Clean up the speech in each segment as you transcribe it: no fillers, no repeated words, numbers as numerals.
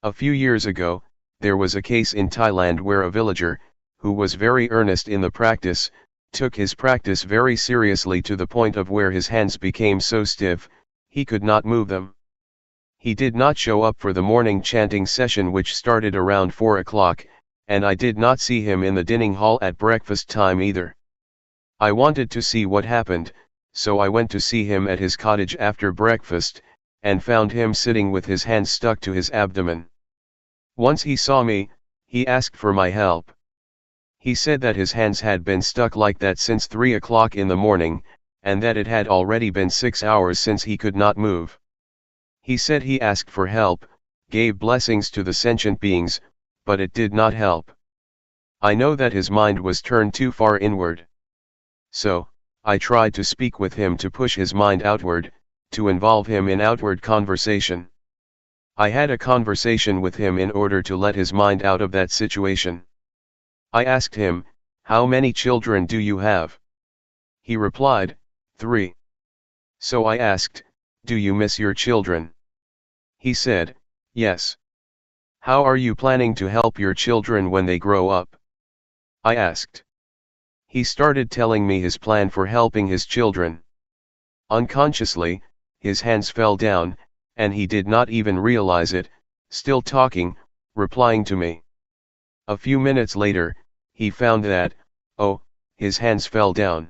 A few years ago, there was a case in Thailand where a villager, who was very earnest in the practice, took his practice very seriously to the point of where his hands became so stiff, he could not move them. He did not show up for the morning chanting session which started around 4 o'clock, and I did not see him in the dining hall at breakfast time either. I wanted to see what happened, so I went to see him at his cottage after breakfast, and found him sitting with his hands stuck to his abdomen. Once he saw me, he asked for my help. He said that his hands had been stuck like that since 3 o'clock in the morning, and that it had already been 6 hours since he could not move. He said he asked for help, gave blessings to the sentient beings, but it did not help. I know that his mind was turned too far inward. So, I tried to speak with him to push his mind outward, to involve him in outward conversation. I had a conversation with him in order to let his mind out of that situation. I asked him, "How many children do you have?" He replied, 3. So I asked, "Do you miss your children?" He said, "Yes." "How are you planning to help your children when they grow up?" I asked. He started telling me his plan for helping his children. Unconsciously, his hands fell down, and he did not even realize it, still talking, replying to me. A few minutes later, he found that, his hands fell down.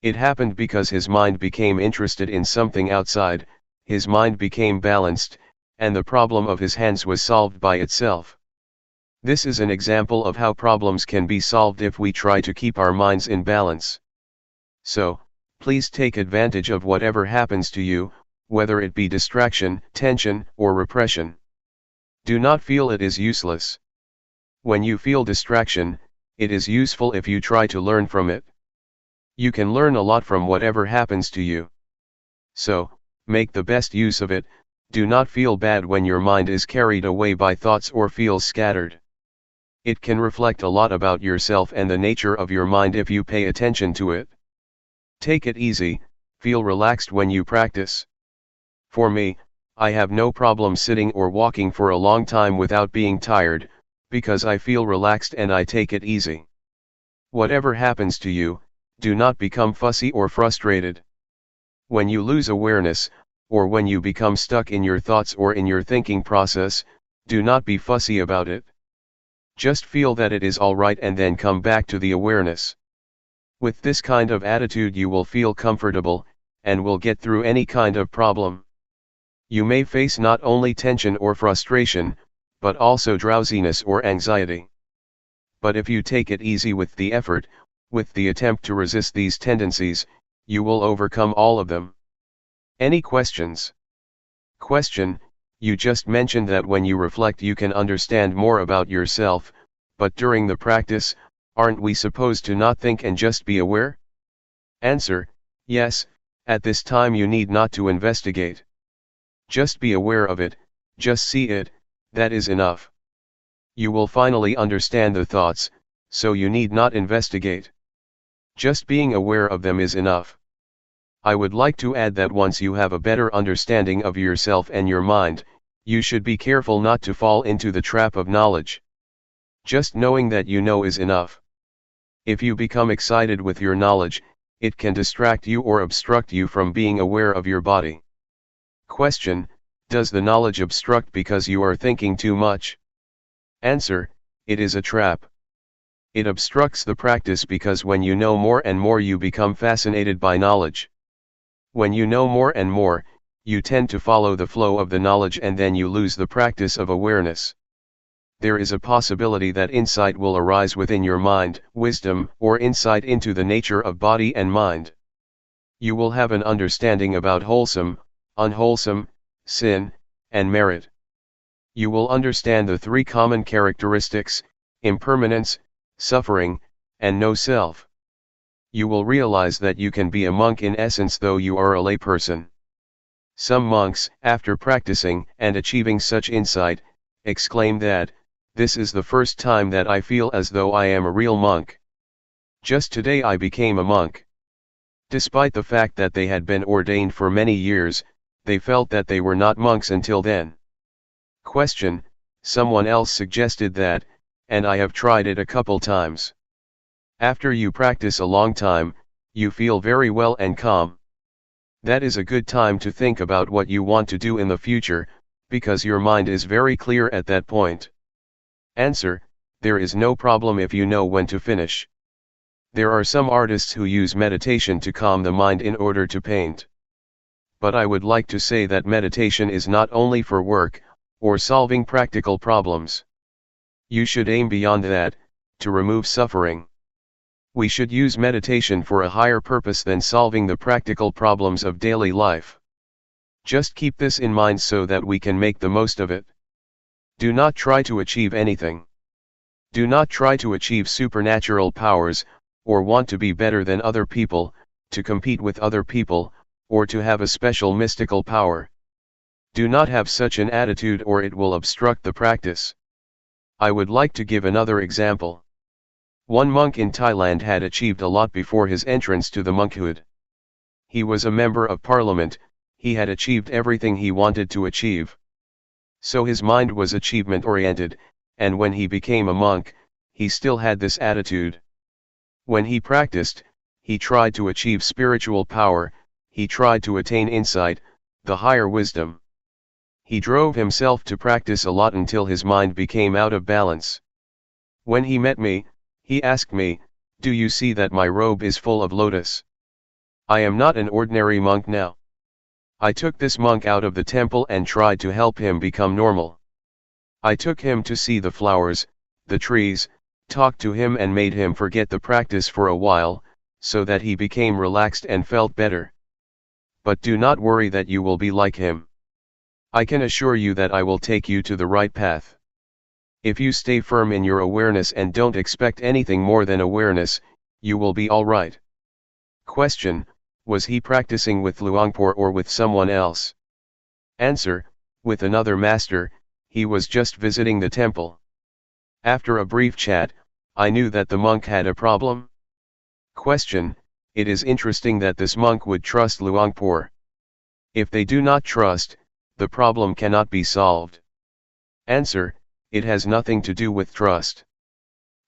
It happened because his mind became interested in something outside, his mind became balanced, and the problem of his hands was solved by itself. This is an example of how problems can be solved if we try to keep our minds in balance. So, please take advantage of whatever happens to you, whether it be distraction, tension, or repression. Do not feel it is useless. When you feel distraction, it is useful if you try to learn from it. You can learn a lot from whatever happens to you. So, make the best use of it. Do not feel bad when your mind is carried away by thoughts or feels scattered. It can reflect a lot about yourself and the nature of your mind if you pay attention to it. Take it easy, feel relaxed when you practice. For me, I have no problem sitting or walking for a long time without being tired, because I feel relaxed and I take it easy. Whatever happens to you, do not become fussy or frustrated. When you lose awareness, or when you become stuck in your thoughts or in your thinking process, do not be fussy about it. Just feel that it is all right and then come back to the awareness. With this kind of attitude you will feel comfortable, and will get through any kind of problem. You may face not only tension or frustration, but also drowsiness or anxiety. But if you take it easy with the effort, with the attempt to resist these tendencies, you will overcome all of them. Any questions? Question: You just mentioned that when you reflect you can understand more about yourself, but during the practice, aren't we supposed to not think and just be aware? Answer: Yes, at this time you need not to investigate. Just be aware of it, just see it, that is enough. You will finally understand the thoughts, so you need not investigate. Just being aware of them is enough. I would like to add that once you have a better understanding of yourself and your mind, you should be careful not to fall into the trap of knowledge. Just knowing that you know is enough. If you become excited with your knowledge, it can distract you or obstruct you from being aware of your body. Question: Does the knowledge obstruct because you are thinking too much? Answer: It is a trap. It obstructs the practice because when you know more and more you become fascinated by knowledge. When you know more and more, you tend to follow the flow of the knowledge and then you lose the practice of awareness. There is a possibility that insight will arise within your mind, wisdom, or insight into the nature of body and mind. You will have an understanding about wholesome, unwholesome, sin, and merit. You will understand the three common characteristics: impermanence, suffering, and no self. You will realize that you can be a monk in essence though you are a layperson. Some monks, after practicing and achieving such insight, exclaim that, "This is the first time that I feel as though I am a real monk. Just today I became a monk." Despite the fact that they had been ordained for many years, they felt that they were not monks until then. Question: someone else suggested that, and I have tried it a couple times. After you practice a long time, you feel very well and calm. That is a good time to think about what you want to do in the future, because your mind is very clear at that point. Answer: there is no problem if you know when to finish. There are some artists who use meditation to calm the mind in order to paint. But I would like to say that meditation is not only for work, or solving practical problems. You should aim beyond that, to remove suffering. We should use meditation for a higher purpose than solving the practical problems of daily life. Just keep this in mind so that we can make the most of it. Do not try to achieve anything. Do not try to achieve supernatural powers, or want to be better than other people, to compete with other people, or to have a special mystical power. Do not have such an attitude or it will obstruct the practice. I would like to give another example. One monk in Thailand had achieved a lot before his entrance to the monkhood. He was a member of parliament, he had achieved everything he wanted to achieve. So his mind was achievement-oriented, and when he became a monk, he still had this attitude. When he practiced, he tried to achieve spiritual power, he tried to attain insight, the higher wisdom. He drove himself to practice a lot until his mind became out of balance. When he met me, he asked me, "Do you see that my robe is full of lotus? I am not an ordinary monk now." I took this monk out of the temple and tried to help him become normal. I took him to see the flowers, the trees, talked to him and made him forget the practice for a while, so that he became relaxed and felt better. But do not worry that you will be like him. I can assure you that I will take you to the right path. If you stay firm in your awareness and don't expect anything more than awareness, you will be all right. Question: was he practicing with Luangpor or with someone else? Answer: with another master, he was just visiting the temple. After a brief chat, I knew that the monk had a problem. Question: it is interesting that this monk would trust Luangpor. If they do not trust, the problem cannot be solved. Answer: it has nothing to do with trust.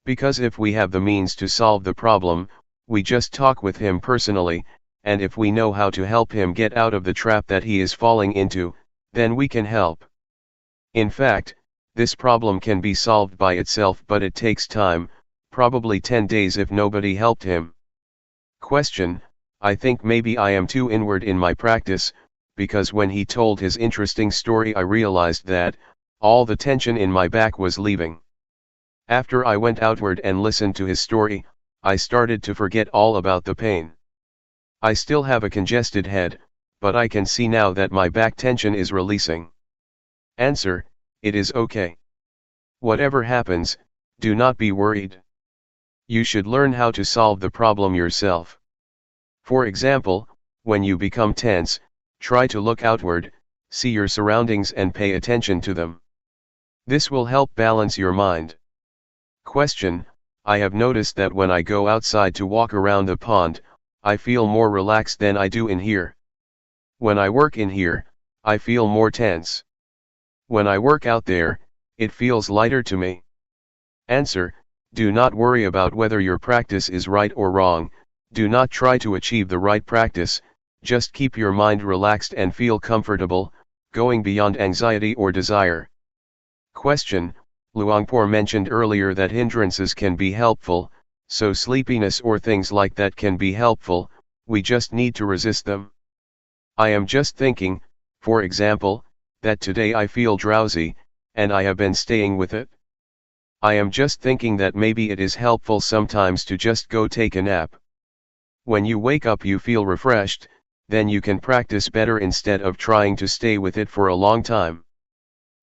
Because if we have the means to solve the problem, we just talk with him personally, and if we know how to help him get out of the trap that he is falling into, then we can help. In fact, this problem can be solved by itself, but it takes time, probably 10 days if nobody helped him. Question: I think maybe I am too inward in my practice, because when he told his interesting story I realized that, all the tension in my back was leaving. After I went outward and listened to his story, I started to forget all about the pain. I still have a congested head, but I can see now that my back tension is releasing. Answer: it is okay. Whatever happens, do not be worried. You should learn how to solve the problem yourself. For example, when you become tense, try to look outward, see your surroundings and pay attention to them. This will help balance your mind. Question: I have noticed that when I go outside to walk around the pond, I feel more relaxed than I do in here. When I work in here, I feel more tense. When I work out there, it feels lighter to me. Answer: do not worry about whether your practice is right or wrong, do not try to achieve the right practice, just keep your mind relaxed and feel comfortable, going beyond anxiety or desire. Question: Luangpor mentioned earlier that hindrances can be helpful, so sleepiness or things like that can be helpful, we just need to resist them. I am just thinking, for example, that today I feel drowsy, and I have been staying with it. I am just thinking that maybe it is helpful sometimes to just go take a nap. When you wake up you feel refreshed, then you can practice better instead of trying to stay with it for a long time.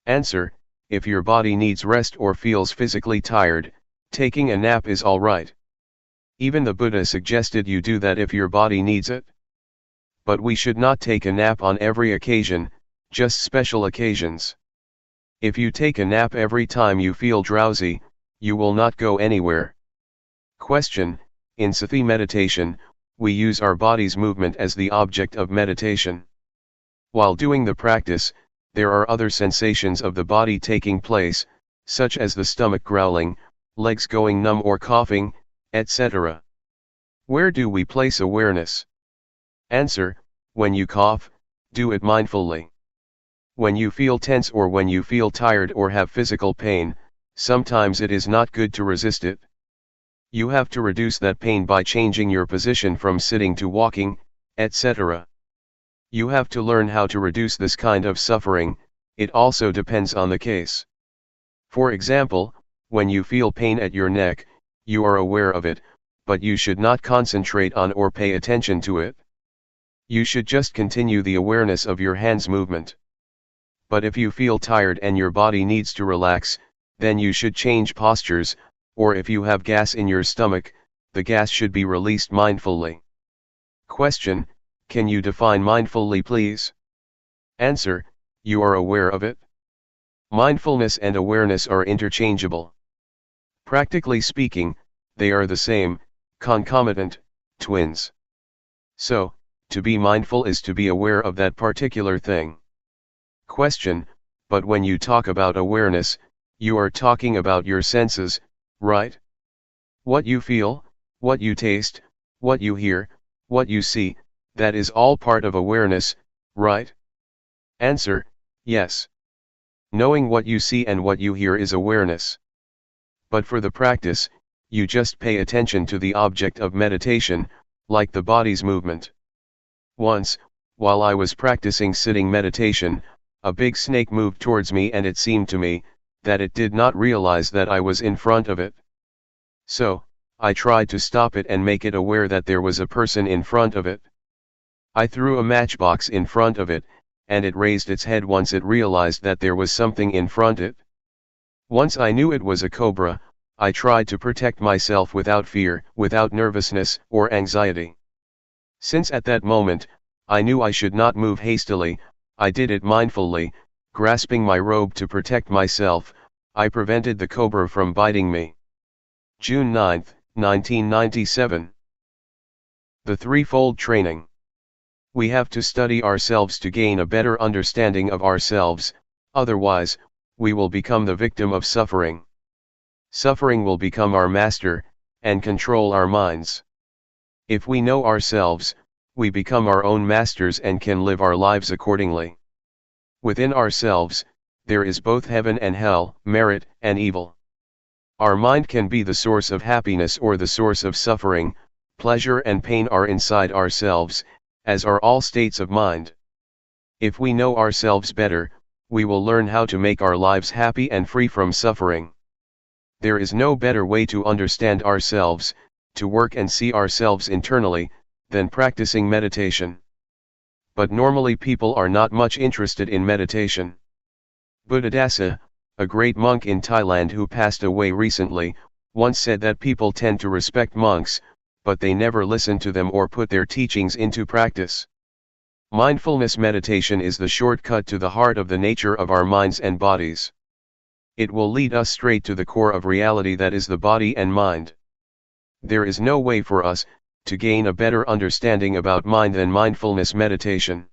Answer: if your body needs rest or feels physically tired, taking a nap is alright. Even the Buddha suggested you do that if your body needs it. But we should not take a nap on every occasion, just special occasions. If you take a nap every time you feel drowsy, you will not go anywhere. Question: in Sati meditation, we use our body's movement as the object of meditation. While doing the practice, there are other sensations of the body taking place, such as the stomach growling, legs going numb or coughing, etc. Where do we place awareness? Answer: when you cough, do it mindfully. When you feel tense or when you feel tired or have physical pain, sometimes it is not good to resist it. You have to reduce that pain by changing your position from sitting to walking, etc. You have to learn how to reduce this kind of suffering. It also depends on the case. For example, when you feel pain at your neck, you are aware of it, but you should not concentrate on or pay attention to it. You should just continue the awareness of your hands movement. But if you feel tired and your body needs to relax, then you should change postures, or if you have gas in your stomach, the gas should be released mindfully. Question: can you define mindfully, please? Answer: you are aware of it. Mindfulness and awareness are interchangeable. Practically speaking, they are the same, concomitant, twins. So, to be mindful is to be aware of that particular thing. Question: but when you talk about awareness, you are talking about your senses, right? What you feel, what you taste, what you hear, what you see, that is all part of awareness, right? Answer: yes. Knowing what you see and what you hear is awareness. But for the practice, you just pay attention to the object of meditation, like the body's movement. Once, while I was practicing sitting meditation, a big snake moved towards me and it seemed to me that it did not realize that I was in front of it. So, I tried to stop it and make it aware that there was a person in front of it. I threw a matchbox in front of it, and it raised its head once it realized that there was something in front of it. Once I knew it was a cobra, I tried to protect myself without fear, without nervousness or anxiety. Since at that moment, I knew I should not move hastily, I did it mindfully, grasping my robe to protect myself. I prevented the cobra from biting me. June 9, 1997. The Threefold Training. We have to study ourselves to gain a better understanding of ourselves, otherwise, we will become the victim of suffering. Suffering will become our master, and control our minds. If we know ourselves, we become our own masters and can live our lives accordingly. Within ourselves, there is both heaven and hell, merit and evil. Our mind can be the source of happiness or the source of suffering. Pleasure and pain are inside ourselves, as are all states of mind. If we know ourselves better, we will learn how to make our lives happy and free from suffering. There is no better way to understand ourselves, to work and see ourselves internally, than practicing meditation. But normally people are not much interested in meditation. Buddhadasa, a great monk in Thailand who passed away recently, once said that people tend to respect monks, but they never listen to them or put their teachings into practice. Mindfulness meditation is the shortcut to the heart of the nature of our minds and bodies. It will lead us straight to the core of reality, that is the body and mind. There is no way for us to gain a better understanding about mind than mindfulness meditation.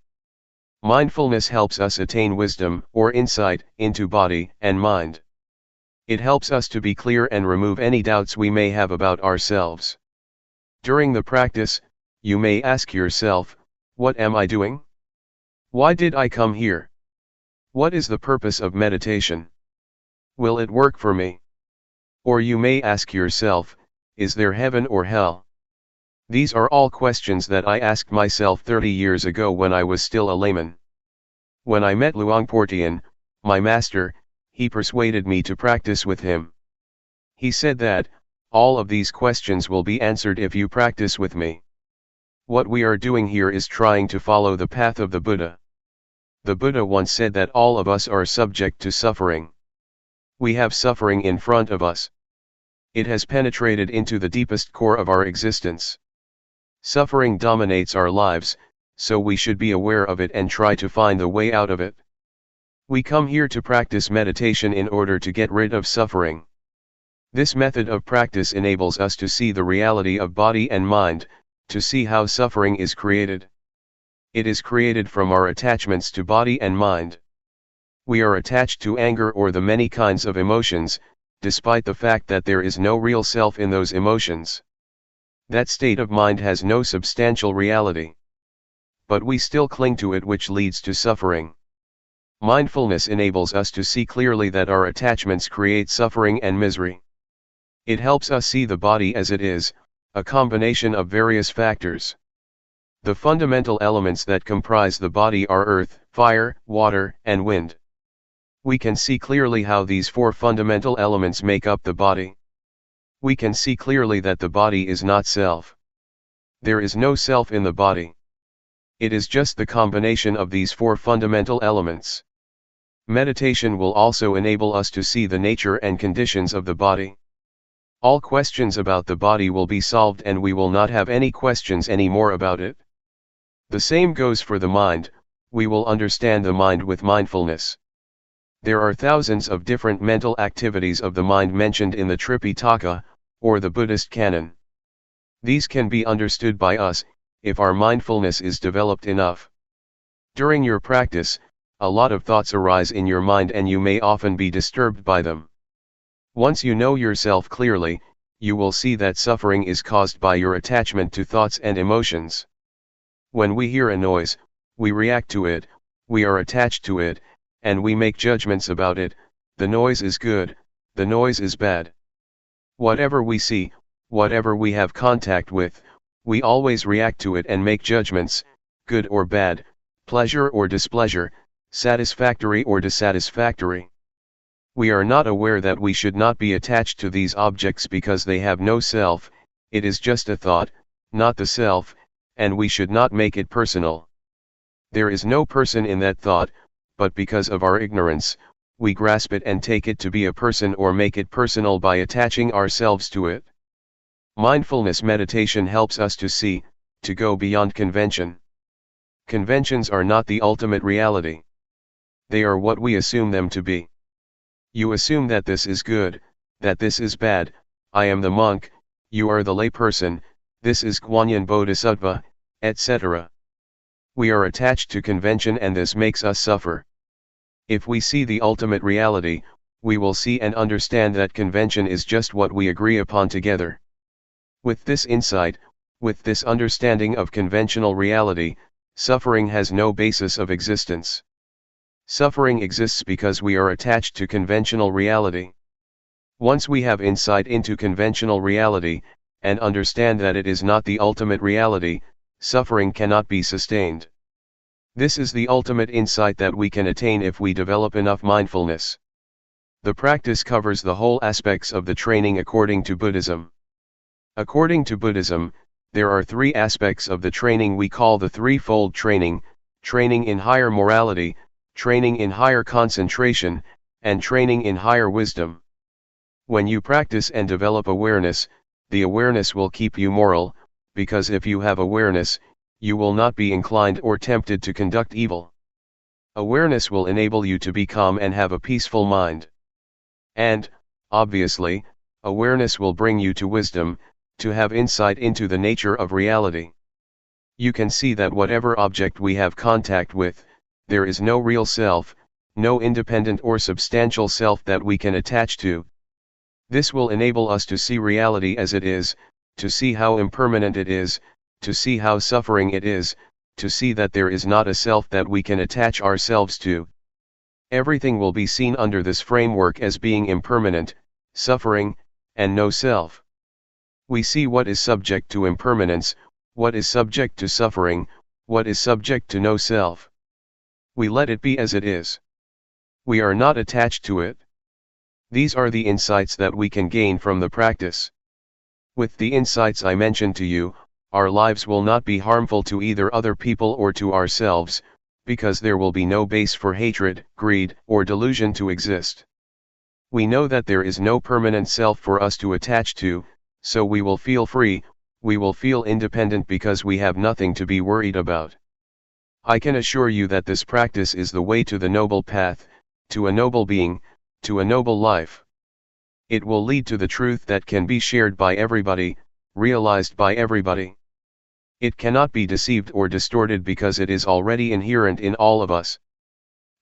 Mindfulness helps us attain wisdom or insight into body and mind. It helps us to be clear and remove any doubts we may have about ourselves. During the practice, you may ask yourself, what am I doing? Why did I come here? What is the purpose of meditation? Will it work for me? Or you may ask yourself, is there heaven or hell? These are all questions that I asked myself 30 years ago when I was still a layman. When I met Luangpor Teean, my master, he persuaded me to practice with him. He said that, all of these questions will be answered if you practice with me. What we are doing here is trying to follow the path of the Buddha. The Buddha once said that all of us are subject to suffering. We have suffering in front of us. It has penetrated into the deepest core of our existence. Suffering dominates our lives, so we should be aware of it and try to find the way out of it. We come here to practice meditation in order to get rid of suffering. This method of practice enables us to see the reality of body and mind, to see how suffering is created. It is created from our attachments to body and mind. We are attached to anger or the many kinds of emotions, despite the fact that there is no real self in those emotions. That state of mind has no substantial reality. But we still cling to it, which leads to suffering. Mindfulness enables us to see clearly that our attachments create suffering and misery. It helps us see the body as it is, a combination of various factors. The fundamental elements that comprise the body are earth, fire, water, and wind. We can see clearly how these four fundamental elements make up the body. We can see clearly that the body is not self. There is no self in the body. It is just the combination of these four fundamental elements. Meditation will also enable us to see the nature and conditions of the body. All questions about the body will be solved and we will not have any questions anymore about it. The same goes for the mind. We will understand the mind with mindfulness. There are thousands of different mental activities of the mind mentioned in the Tripitaka, or the Buddhist canon. These can be understood by us, if our mindfulness is developed enough. During your practice, a lot of thoughts arise in your mind and you may often be disturbed by them. Once you know yourself clearly, you will see that suffering is caused by your attachment to thoughts and emotions. When we hear a noise, we react to it, we are attached to it, and we make judgments about it. The noise is good, the noise is bad. Whatever we see, whatever we have contact with, we always react to it and make judgments, good or bad, pleasure or displeasure, satisfactory or dissatisfactory. We are not aware that we should not be attached to these objects because they have no self, it is just a thought, not the self, and we should not make it personal. There is no person in that thought, but because of our ignorance, we grasp it and take it to be a person or make it personal by attaching ourselves to it. Mindfulness meditation helps us to see, to go beyond convention. Conventions are not the ultimate reality. They are what we assume them to be. You assume that this is good, that this is bad, I am the monk, you are the layperson, this is Guanyin Bodhisattva, etc. We are attached to convention and this makes us suffer. If we see the ultimate reality, we will see and understand that convention is just what we agree upon together. With this insight, with this understanding of conventional reality, suffering has no basis of existence. Suffering exists because we are attached to conventional reality. Once we have insight into conventional reality, and understand that it is not the ultimate reality, suffering cannot be sustained. This is the ultimate insight that we can attain if we develop enough mindfulness. The practice covers the whole aspects of the training according to Buddhism. According to Buddhism, there are three aspects of the training we call the threefold training: training in higher morality, training in higher concentration, and training in higher wisdom. When you practice and develop awareness, the awareness will keep you moral, because if you have awareness, you will not be inclined or tempted to conduct evil. Awareness will enable you to be calm and have a peaceful mind. And, obviously, awareness will bring you to wisdom, to have insight into the nature of reality. You can see that whatever object we have contact with, there is no real self, no independent or substantial self that we can attach to. This will enable us to see reality as it is, to see how impermanent it is, to see how suffering it is, to see that there is not a self that we can attach ourselves to. Everything will be seen under this framework as being impermanent, suffering, and no self. We see what is subject to impermanence, what is subject to suffering, what is subject to no self. We let it be as it is. We are not attached to it. These are the insights that we can gain from the practice. With the insights I mentioned to you, our lives will not be harmful to either other people or to ourselves, because there will be no base for hatred, greed, or delusion to exist. We know that there is no permanent self for us to attach to, so we will feel free, we will feel independent because we have nothing to be worried about. I can assure you that this practice is the way to the noble path, to a noble being, to a noble life. It will lead to the truth that can be shared by everybody, realized by everybody. It cannot be deceived or distorted because it is already inherent in all of us.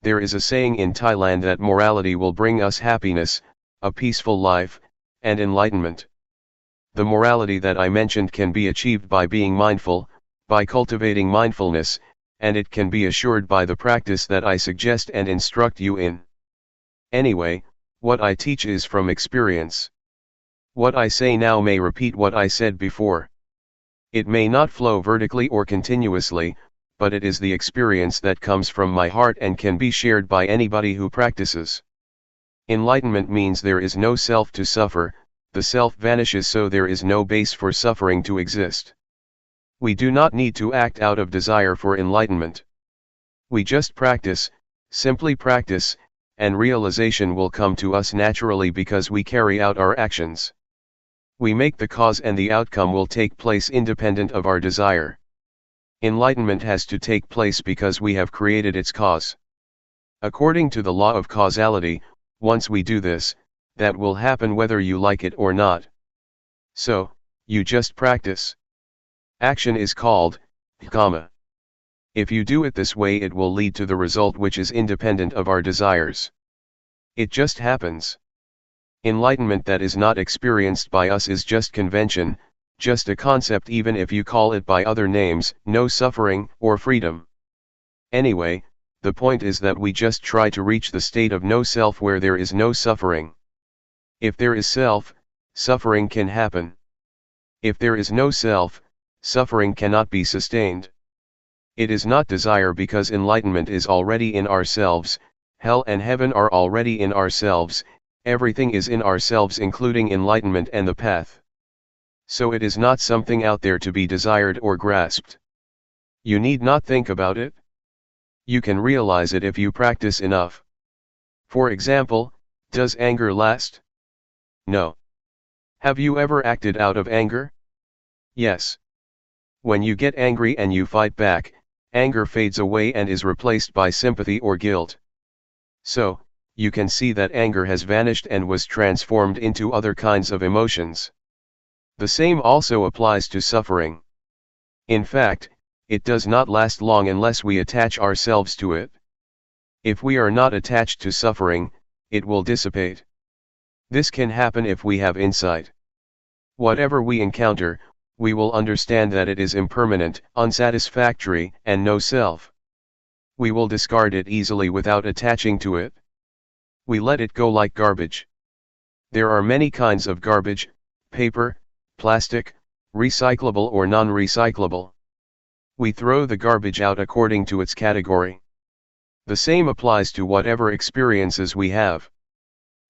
There is a saying in Thailand that morality will bring us happiness, a peaceful life, and enlightenment. The morality that I mentioned can be achieved by being mindful, by cultivating mindfulness, and it can be assured by the practice that I suggest and instruct you in. Anyway, what I teach is from experience. What I say now may repeat what I said before. It may not flow vertically or continuously, but it is the experience that comes from my heart and can be shared by anybody who practices. Enlightenment means there is no self to suffer, the self vanishes, so there is no base for suffering to exist. We do not need to act out of desire for enlightenment. We just practice, simply practice, and realization will come to us naturally because we carry out our actions. We make the cause and the outcome will take place independent of our desire. Enlightenment has to take place because we have created its cause. According to the law of causality, once we do this, that will happen whether you like it or not. So, you just practice. Action is called karma. If you do it this way, it will lead to the result which is independent of our desires. It just happens. Enlightenment that is not experienced by us is just convention, just a concept, even if you call it by other names, no suffering, or freedom. Anyway, the point is that we just try to reach the state of no self where there is no suffering. If there is self, suffering can happen. If there is no self, suffering cannot be sustained. It is not desire because enlightenment is already in ourselves, hell and heaven are already in ourselves, everything is in ourselves including enlightenment and the path. So it is not something out there to be desired or grasped. You need not think about it. You can realize it if you practice enough. For example, does anger last? No. Have you ever acted out of anger? Yes. When you get angry and you fight back, anger fades away and is replaced by sympathy or guilt. So, you can see that anger has vanished and was transformed into other kinds of emotions. The same also applies to suffering. In fact, it does not last long unless we attach ourselves to it. If we are not attached to suffering, it will dissipate. This can happen if we have insight. Whatever we encounter, we will understand that it is impermanent, unsatisfactory, and no self. We will discard it easily without attaching to it. We let it go like garbage. There are many kinds of garbage: paper, plastic, recyclable or non-recyclable. We throw the garbage out according to its category. The same applies to whatever experiences we have.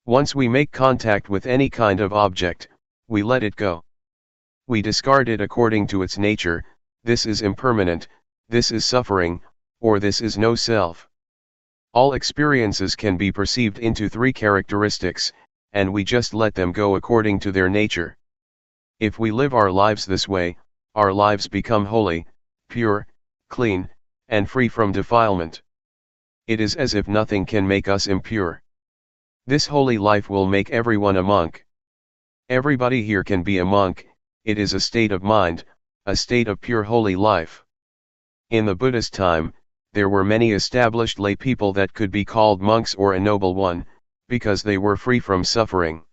Once we make contact with any kind of object, we let it go. We discard it according to its nature: this is impermanent, this is suffering, or this is no self. All experiences can be perceived into three characteristics, and we just let them go according to their nature. If we live our lives this way, our lives become holy, pure, clean, and free from defilement. It is as if nothing can make us impure. This holy life will make everyone a monk. Everybody here can be a monk. It is a state of mind, a state of pure holy life. In the Buddha's time, there were many established lay people that could be called monks or a noble one, because they were free from suffering.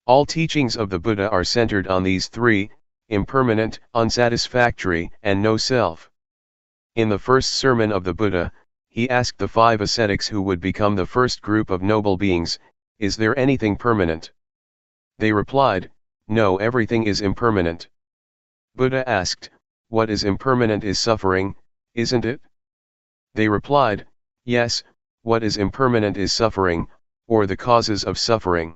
All teachings of the Buddha are centered on these three: impermanent, unsatisfactory, and no self. In the first sermon of the Buddha, he asked the 5 ascetics who would become the first group of noble beings, "Is there anything permanent?" They replied, "No, everything is impermanent." Buddha asked, "What is impermanent is suffering, isn't it?" They replied, "Yes, what is impermanent is suffering, or the causes of suffering.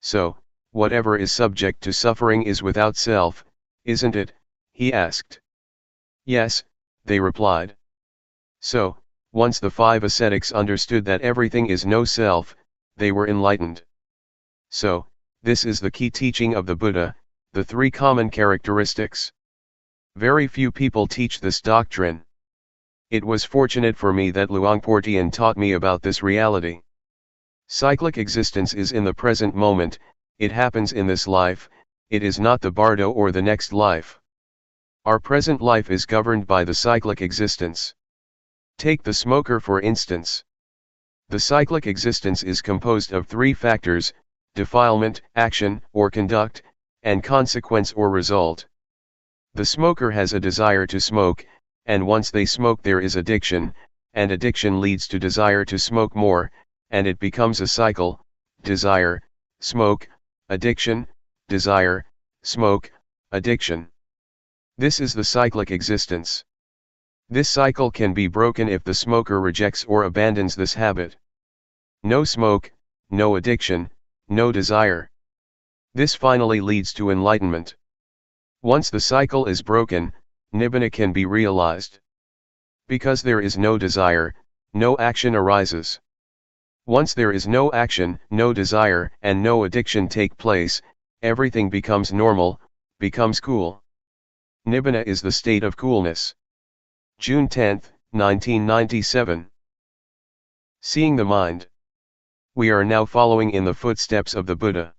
So, whatever is subject to suffering is without self, isn't it?" he asked. Yes, they replied. So, once the 5 ascetics understood that everything is no self, they were enlightened. So, this is the key teaching of the Buddha, the 3 common characteristics. Very few people teach this doctrine. It was fortunate for me that Luangpor Teean taught me about this reality. Cyclic existence is in the present moment, it happens in this life, it is not the bardo or the next life. Our present life is governed by the cyclic existence. Take the smoker for instance. The cyclic existence is composed of 3 factors: defilement, action, or conduct, and consequence or result. The smoker has a desire to smoke, and once they smoke there is addiction, and addiction leads to desire to smoke more, and it becomes a cycle: desire, smoke, addiction, desire, smoke, addiction. This is the cyclic existence. This cycle can be broken if the smoker rejects or abandons this habit. No smoke, no addiction, no desire. This finally leads to enlightenment. Once the cycle is broken, nibbana can be realized. Because there is no desire, no action arises. Once there is no action, no desire, and no addiction take place, everything becomes normal, becomes cool. Nibbana is the state of coolness. June 10, 1997. Seeing the mind. We are now following in the footsteps of the Buddha.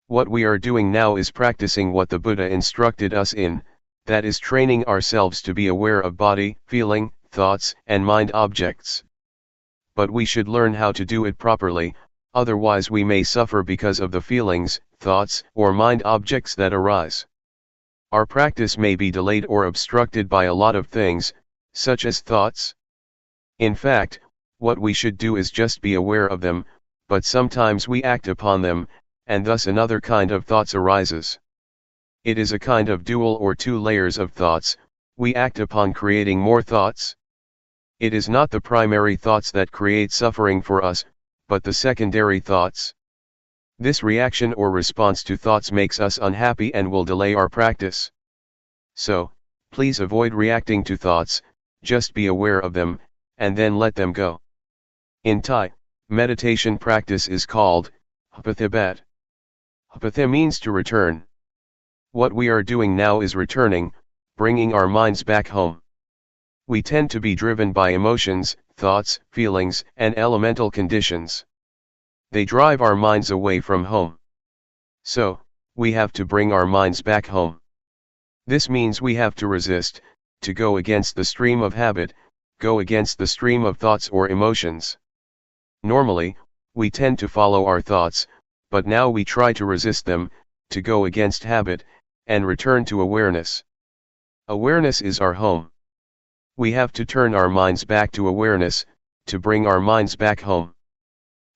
What we are doing now is practicing what the Buddha instructed us in, that is training ourselves to be aware of body, feeling, thoughts, and mind objects. But we should learn how to do it properly, otherwise we may suffer because of the feelings, thoughts, or mind objects that arise. Our practice may be delayed or obstructed by a lot of things, such as thoughts. In fact, what we should do is just be aware of them, but sometimes we act upon them, and thus another kind of thoughts arises. It is a kind of dual or 2 layers of thoughts, we act upon creating more thoughts. It is not the primary thoughts that create suffering for us, but the secondary thoughts. This reaction or response to thoughts makes us unhappy and will delay our practice. So, please avoid reacting to thoughts, just be aware of them, and then let them go. In Thai, meditation practice is called Hapathibat. Hapatha means to return. What we are doing now is returning, bringing our minds back home. We tend to be driven by emotions, thoughts, feelings, and elemental conditions. They drive our minds away from home. So, we have to bring our minds back home. This means we have to resist, to go against the stream of habit, go against the stream of thoughts or emotions. Normally, we tend to follow our thoughts, but now we try to resist them, to go against habit, and return to awareness. Awareness is our home. We have to turn our minds back to awareness, to bring our minds back home.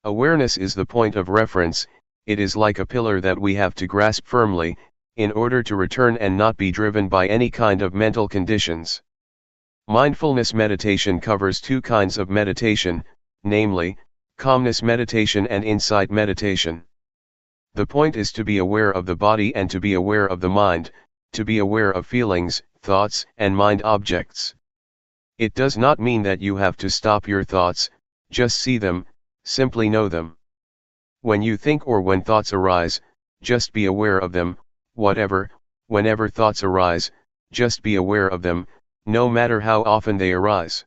Awareness is the point of reference, it is like a pillar that we have to grasp firmly, in order to return and not be driven by any kind of mental conditions. Mindfulness meditation covers 2 kinds of meditation, namely, calmness meditation and insight meditation. The point is to be aware of the body and to be aware of the mind, to be aware of feelings, thoughts, and mind objects. It does not mean that you have to stop your thoughts, just see them, simply know them. When you think or when thoughts arise, just be aware of them, whenever thoughts arise, just be aware of them, no matter how often they arise.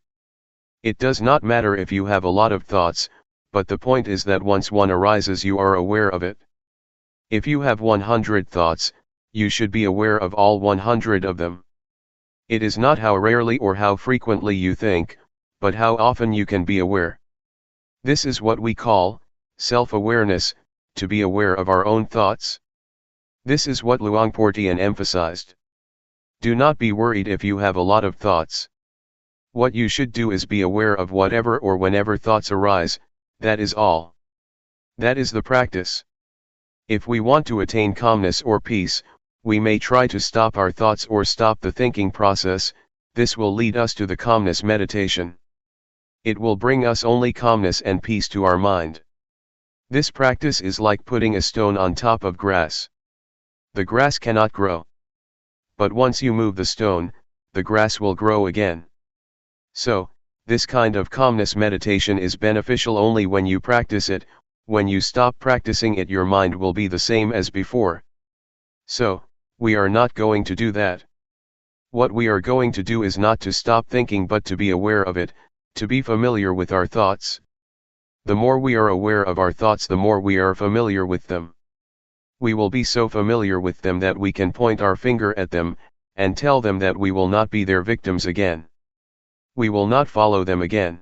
It does not matter if you have a lot of thoughts, but the point is that once one arises you are aware of it. If you have 100 thoughts, you should be aware of all 100 of them. It is not how rarely or how frequently you think, but how often you can be aware. This is what we call self-awareness, to be aware of our own thoughts. This is what Luangpor Teean emphasized. Do not be worried if you have a lot of thoughts. What you should do is be aware of whatever or whenever thoughts arise, that is all. That is the practice. If we want to attain calmness or peace, we may try to stop our thoughts or stop the thinking process, this will lead us to the calmness meditation. It will bring us only calmness and peace to our mind. This practice is like putting a stone on top of grass. The grass cannot grow. but once you move the stone, the grass will grow again. So, this kind of calmness meditation is beneficial only when you practice it. When you stop practicing it, your mind will be the same as before. So, we are not going to do that. What we are going to do is not to stop thinking but to be aware of it, to be familiar with our thoughts. The more we are aware of our thoughts, the more we are familiar with them. We will be so familiar with them that we can point our finger at them, and tell them that we will not be their victims again. We will not follow them again.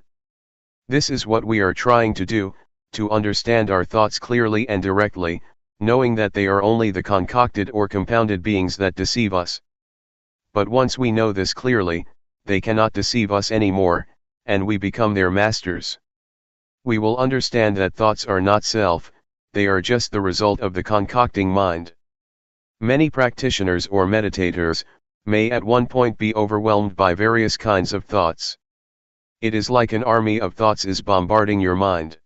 This is what we are trying to do, to understand our thoughts clearly and directly, knowing that they are only the concocted or compounded beings that deceive us. But once we know this clearly, they cannot deceive us anymore, and we become their masters. We will understand that thoughts are not self, they are just the result of the concocting mind. Many practitioners or meditators may at one point be overwhelmed by various kinds of thoughts. It is like an army of thoughts is bombarding your mind.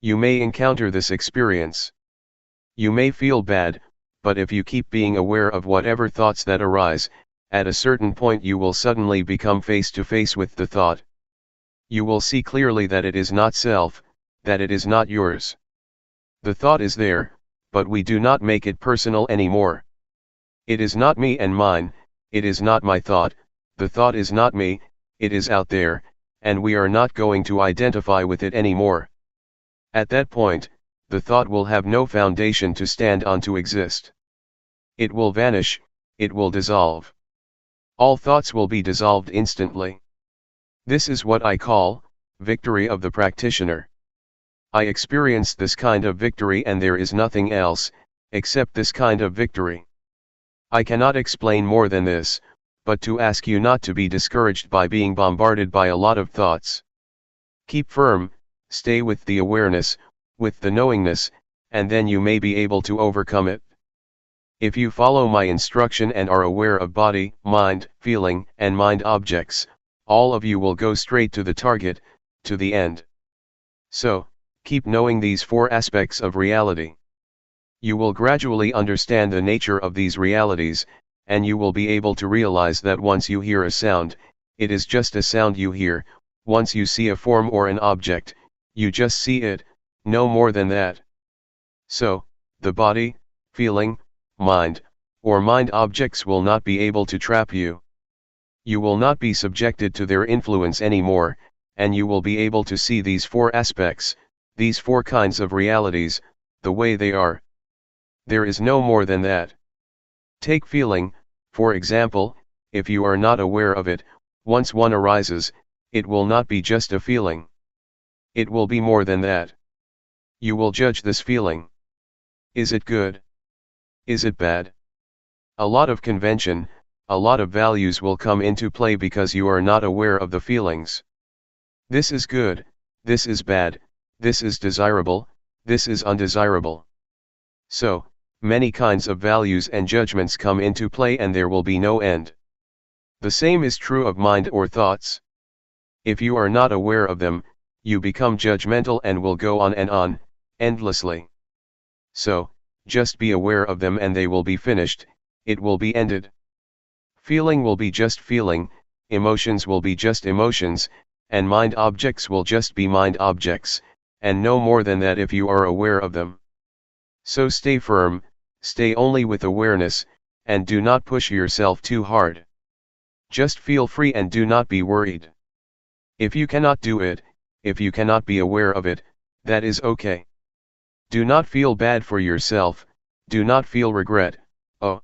You may encounter this experience. You may feel bad, but if you keep being aware of whatever thoughts that arise, at a certain point you will suddenly become face to face with the thought. You will see clearly that it is not self, that it is not yours. The thought is there, but we do not make it personal anymore. It is not me and mine, it is not my thought, the thought is not me, it is out there, and we are not going to identify with it anymore. At that point, the thought will have no foundation to stand on to exist. It will vanish, it will dissolve. All thoughts will be dissolved instantly. This is what I call victory of the practitioner. I experienced this kind of victory, and there is nothing else except this kind of victory. I cannot explain more than this, but to ask you not to be discouraged by being bombarded by a lot of thoughts. Keep firm, stay with the awareness, with the knowingness, and then you may be able to overcome it. If you follow my instruction and are aware of body, mind, feeling, and mind objects, all of you will go straight to the target, to the end. So, keep knowing these four aspects of reality. You will gradually understand the nature of these realities, and you will be able to realize that once you hear a sound, it is just a sound you hear. Once you see a form or an object, you just see it, no more than that. So, the body, feeling, mind, or mind objects will not be able to trap you. You will not be subjected to their influence anymore, and you will be able to see these four aspects, these four kinds of realities, the way they are. There is no more than that. Take feeling, for example. If you are not aware of it, once one arises, it will not be just a feeling. It will be more than that. You will judge this feeling. Is it good? Is it bad? A lot of convention, a lot of values will come into play because you are not aware of the feelings. This is good, this is bad, this is desirable, this is undesirable. So, many kinds of values and judgments come into play, and there will be no end. The same is true of mind or thoughts. If you are not aware of them, you become judgmental and will go on, endlessly. So, just be aware of them and they will be finished, it will be ended. Feeling will be just feeling, emotions will be just emotions, and mind objects will just be mind objects, and no more than that if you are aware of them. So stay firm, stay only with awareness, and do not push yourself too hard. Just feel free and do not be worried. If you cannot do it, if you cannot be aware of it, that is okay. Do not feel bad for yourself, do not feel regret, oh,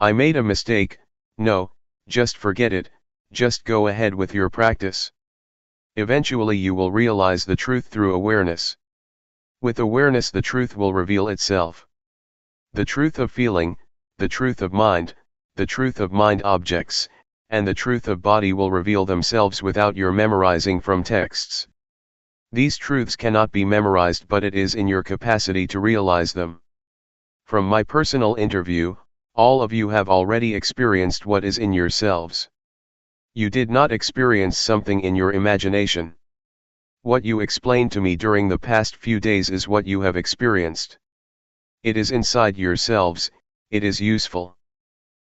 I made a mistake. No, just forget it, just go ahead with your practice. Eventually you will realize the truth through awareness. With awareness the truth will reveal itself. The truth of feeling, the truth of mind, the truth of mind objects, and the truth of body will reveal themselves without your memorizing from texts. These truths cannot be memorized, but it is in your capacity to realize them. From my personal interview, all of you have already experienced what is in yourselves. You did not experience something in your imagination. What you explained to me during the past few days is what you have experienced. It is inside yourselves, it is useful.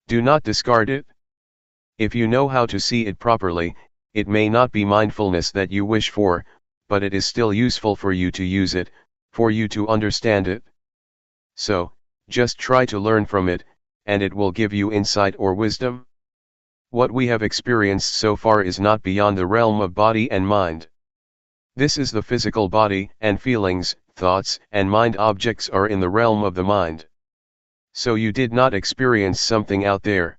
Do not discard it. If you know how to see it properly, it may not be mindfulness that you wish for, but it is still useful for you to use it, for you to understand it. So, just try to learn from it, and it will give you insight or wisdom. What we have experienced so far is not beyond the realm of body and mind. This is the physical body, and feelings, thoughts, and mind objects are in the realm of the mind. So you did not experience something out there.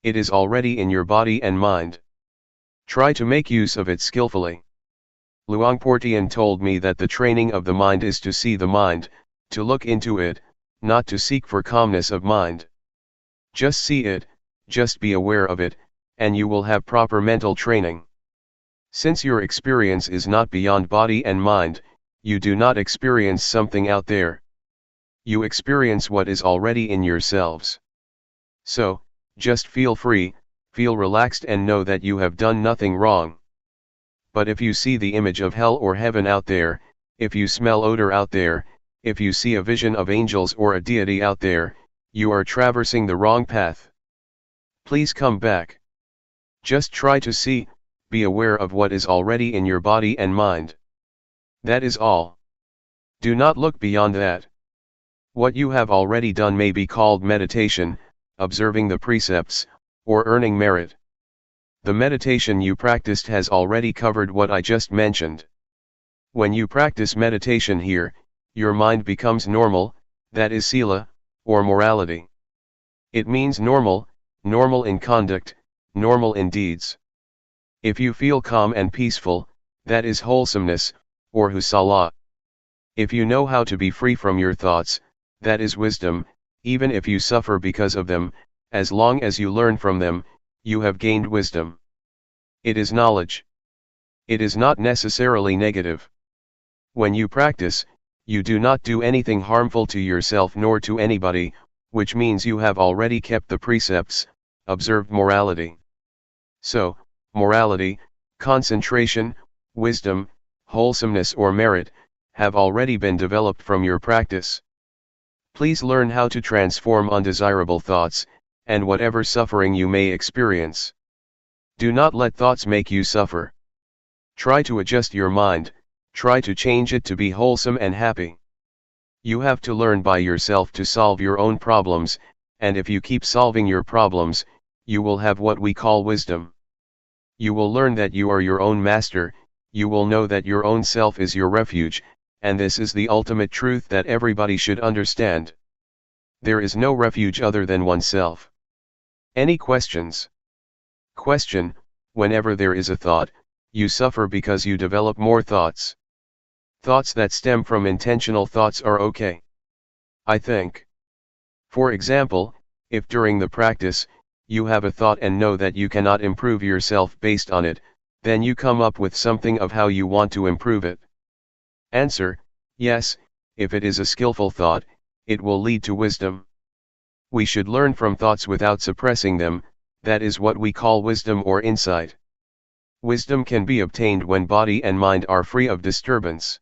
It is already in your body and mind. Try to make use of it skillfully. Luangpor Teean told me that the training of the mind is to see the mind, to look into it, not to seek for calmness of mind. Just see it, just be aware of it, and you will have proper mental training. Since your experience is not beyond body and mind, you do not experience something out there. You experience what is already in yourselves. So, just feel free, feel relaxed and know that you have done nothing wrong. But if you see the image of hell or heaven out there, if you smell odor out there, if you see a vision of angels or a deity out there, you are traversing the wrong path. Please come back. Just try to see, be aware of what is already in your body and mind. That is all. Do not look beyond that. What you have already done may be called meditation, observing the precepts, or earning merit. The meditation you practiced has already covered what I just mentioned. When you practice meditation here, your mind becomes normal, that is sila, or morality. It means normal, normal in conduct, normal in deeds. If you feel calm and peaceful, that is wholesomeness, or husala. If you know how to be free from your thoughts, that is wisdom, even if you suffer because of them, as long as you learn from them, you have gained wisdom. It is knowledge. It is not necessarily negative. When you practice, you do not do anything harmful to yourself nor to anybody, which means you have already kept the precepts, observed morality. So, morality, concentration, wisdom, wholesomeness or merit, have already been developed from your practice. Please learn how to transform undesirable thoughts, and whatever suffering you may experience. Do not let thoughts make you suffer. Try to adjust your mind, try to change it to be wholesome and happy. You have to learn by yourself to solve your own problems, and if you keep solving your problems, you will have what we call wisdom. You will learn that you are your own master, you will know that your own self is your refuge, and this is the ultimate truth that everybody should understand. There is no refuge other than oneself. Any questions? Question: whenever there is a thought, you suffer because you develop more thoughts. Thoughts that stem from intentional thoughts are okay, I think. For example, if during the practice, you have a thought and know that you cannot improve yourself based on it, then you come up with something of how you want to improve it. Answer: yes, if it is a skillful thought, it will lead to wisdom. We should learn from thoughts without suppressing them, that is what we call wisdom or insight. Wisdom can be obtained when body and mind are free of disturbance.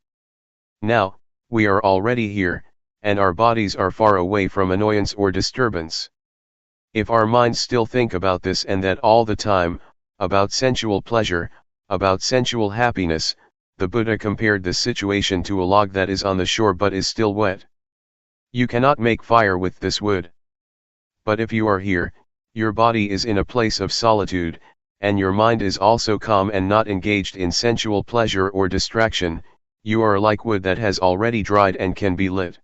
Now, we are already here, and our bodies are far away from annoyance or disturbance. If our minds still think about this and that all the time, about sensual pleasure, about sensual happiness, the Buddha compared this situation to a log that is on the shore but is still wet. You cannot make fire with this wood. But if you are here, your body is in a place of solitude, and your mind is also calm and not engaged in sensual pleasure or distraction, you are like wood that has already dried and can be lit.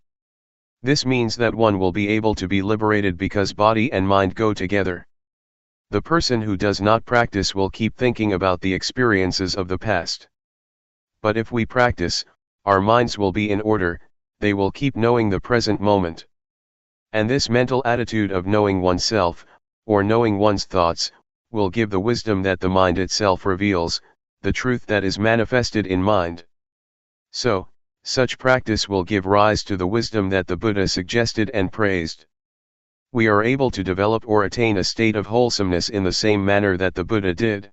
This means that one will be able to be liberated because body and mind go together. The person who does not practice will keep thinking about the experiences of the past. But if we practice, our minds will be in order, they will keep knowing the present moment. And this mental attitude of knowing oneself, or knowing one's thoughts, will give the wisdom that the mind itself reveals, the truth that is manifested in mind. So, such practice will give rise to the wisdom that the Buddha suggested and praised. We are able to develop or attain a state of wholesomeness in the same manner that the Buddha did.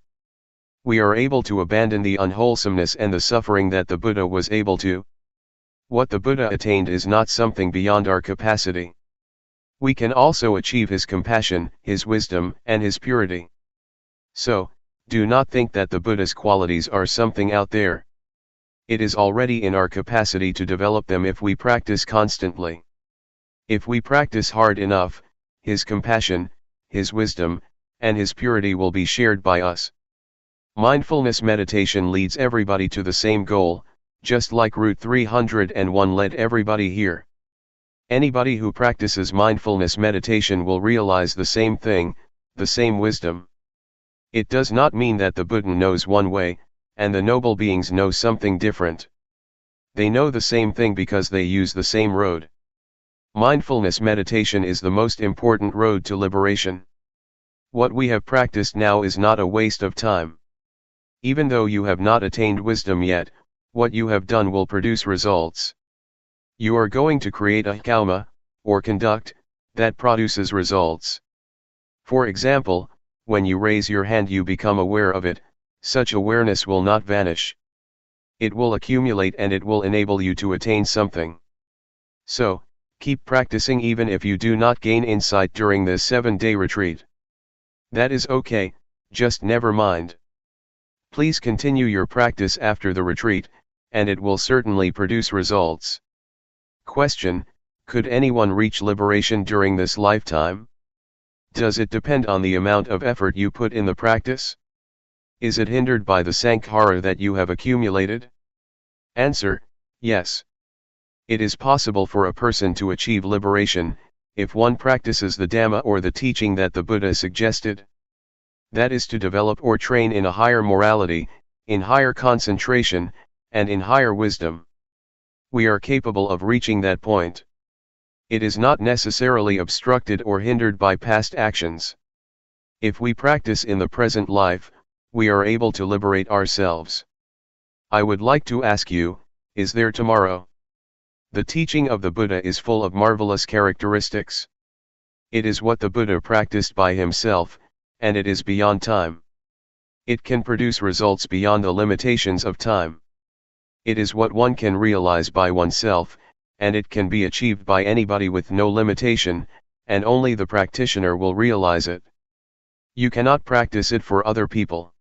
We are able to abandon the unwholesomeness and the suffering that the Buddha was able to. What the Buddha attained is not something beyond our capacity. We can also achieve his compassion, his wisdom, and his purity. So, do not think that the Buddha's qualities are something out there. It is already in our capacity to develop them if we practice constantly. If we practice hard enough, his compassion, his wisdom, and his purity will be shared by us. Mindfulness meditation leads everybody to the same goal, just like Route 301 led everybody here. Anybody who practices mindfulness meditation will realize the same thing, the same wisdom. It does not mean that the Buddha knows one way, and the noble beings know something different. They know the same thing because they use the same road. Mindfulness meditation is the most important road to liberation. What we have practiced now is not a waste of time. Even though you have not attained wisdom yet, what you have done will produce results. You are going to create a karma, or conduct, that produces results. For example, when you raise your hand you become aware of it, such awareness will not vanish. It will accumulate and it will enable you to attain something. So, keep practicing even if you do not gain insight during this 7-day retreat. That is okay, just never mind. Please continue your practice after the retreat, and it will certainly produce results. Question: could anyone reach liberation during this lifetime? Does it depend on the amount of effort you put in the practice? Is it hindered by the sankhara that you have accumulated? Answer: yes. It is possible for a person to achieve liberation, if one practices the Dhamma or the teaching that the Buddha suggested. That is to develop or train in a higher morality, in higher concentration, and in higher wisdom. We are capable of reaching that point. It is not necessarily obstructed or hindered by past actions. If we practice in the present life, we are able to liberate ourselves. I would like to ask you, is there tomorrow? The teaching of the Buddha is full of marvelous characteristics. It is what the Buddha practiced by himself, and it is beyond time. It can produce results beyond the limitations of time. It is what one can realize by oneself, and it can be achieved by anybody with no limitation, and only the practitioner will realize it. You cannot practice it for other people.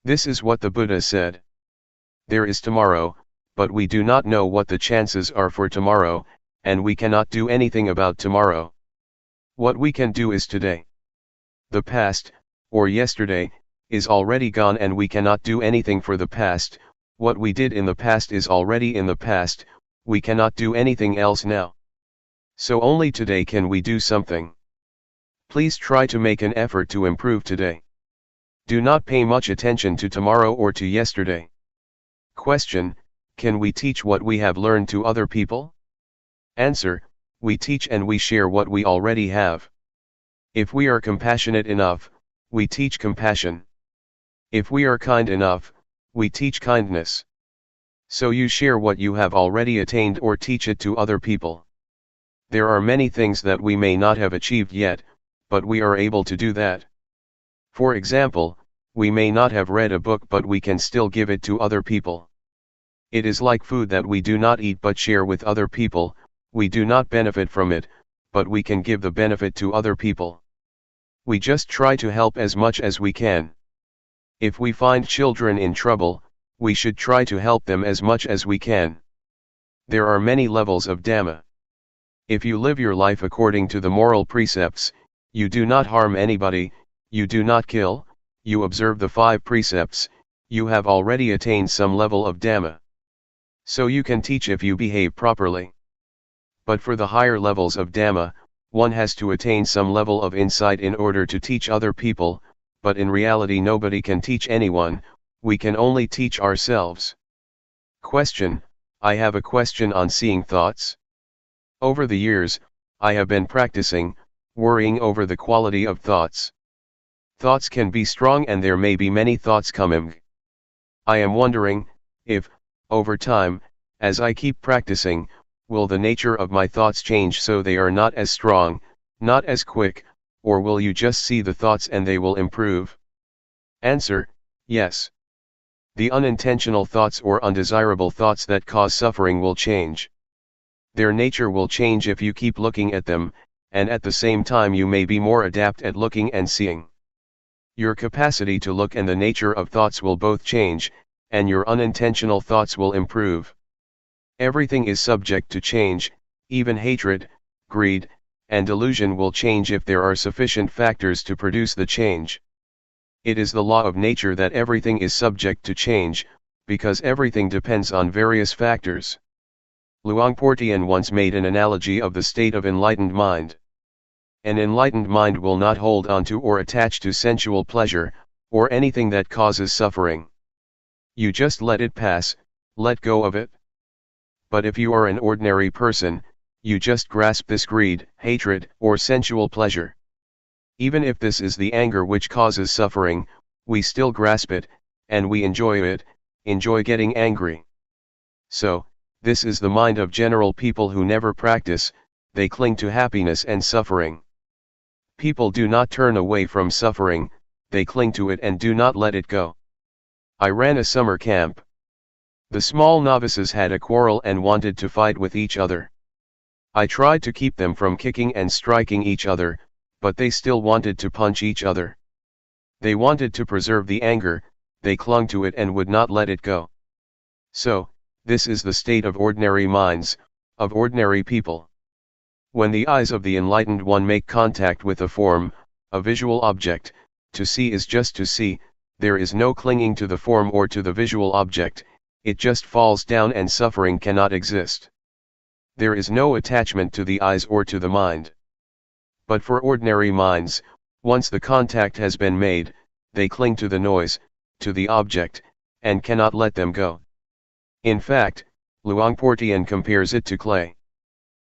This is what the Buddha said. There is tomorrow, but we do not know what the chances are for tomorrow, and we cannot do anything about tomorrow. What we can do is today. The past, or yesterday, is already gone and we cannot do anything for the past. What we did in the past is already in the past, we cannot do anything else now. So only today can we do something. Please try to make an effort to improve today. Do not pay much attention to tomorrow or to yesterday. Question: can we teach what we have learned to other people? Answer: we teach and we share what we already have. If we are compassionate enough, we teach compassion. If we are kind enough, we teach kindness. So you share what you have already attained or teach it to other people. There are many things that we may not have achieved yet, but we are able to do that. For example, we may not have read a book but we can still give it to other people. It is like food that we do not eat but share with other people. We do not benefit from it, but we can give the benefit to other people. We just try to help as much as we can. If we find children in trouble, we should try to help them as much as we can. There are many levels of Dhamma. If you live your life according to the moral precepts, you do not harm anybody, you do not kill, you observe the 5 precepts, you have already attained some level of Dhamma. So you can teach if you behave properly. But for the higher levels of Dhamma, one has to attain some level of insight in order to teach other people, but in reality nobody can teach anyone, we can only teach ourselves. Question: I have a question on seeing thoughts. Over the years, I have been practicing, worrying over the quality of thoughts. Thoughts can be strong and there may be many thoughts coming. I am wondering, if, over time, as I keep practicing, will the nature of my thoughts change so they are not as strong, not as quick, or will you just see the thoughts and they will improve? Answer: yes. The unintentional thoughts or undesirable thoughts that cause suffering will change. Their nature will change if you keep looking at them, and at the same time you may be more adept at looking and seeing. Your capacity to look and the nature of thoughts will both change, and your unintentional thoughts will improve. Everything is subject to change, even hatred, greed, and delusion will change if there are sufficient factors to produce the change. It is the law of nature that everything is subject to change, because everything depends on various factors. Luangpor Teean once made an analogy of the state of enlightened mind. An enlightened mind will not hold on to or attach to sensual pleasure, or anything that causes suffering. You just let it pass, let go of it. But if you are an ordinary person, you just grasp this greed, hatred, or sensual pleasure. Even if this is the anger which causes suffering, we still grasp it, and we enjoy it, enjoy getting angry. So, this is the mind of general people who never practice, they cling to happiness and suffering. People do not turn away from suffering, they cling to it and do not let it go. I ran a summer camp. The small novices had a quarrel and wanted to fight with each other. I tried to keep them from kicking and striking each other, but they still wanted to punch each other. They wanted to preserve the anger, they clung to it and would not let it go. So, this is the state of ordinary minds, of ordinary people. When the eyes of the enlightened one make contact with a form, a visual object, to see is just to see, there is no clinging to the form or to the visual object, it just falls down and suffering cannot exist. There is no attachment to the eyes or to the mind. But for ordinary minds, once the contact has been made, they cling to the noise, to the object, and cannot let them go. In fact, Luangpor Teean compares it to clay.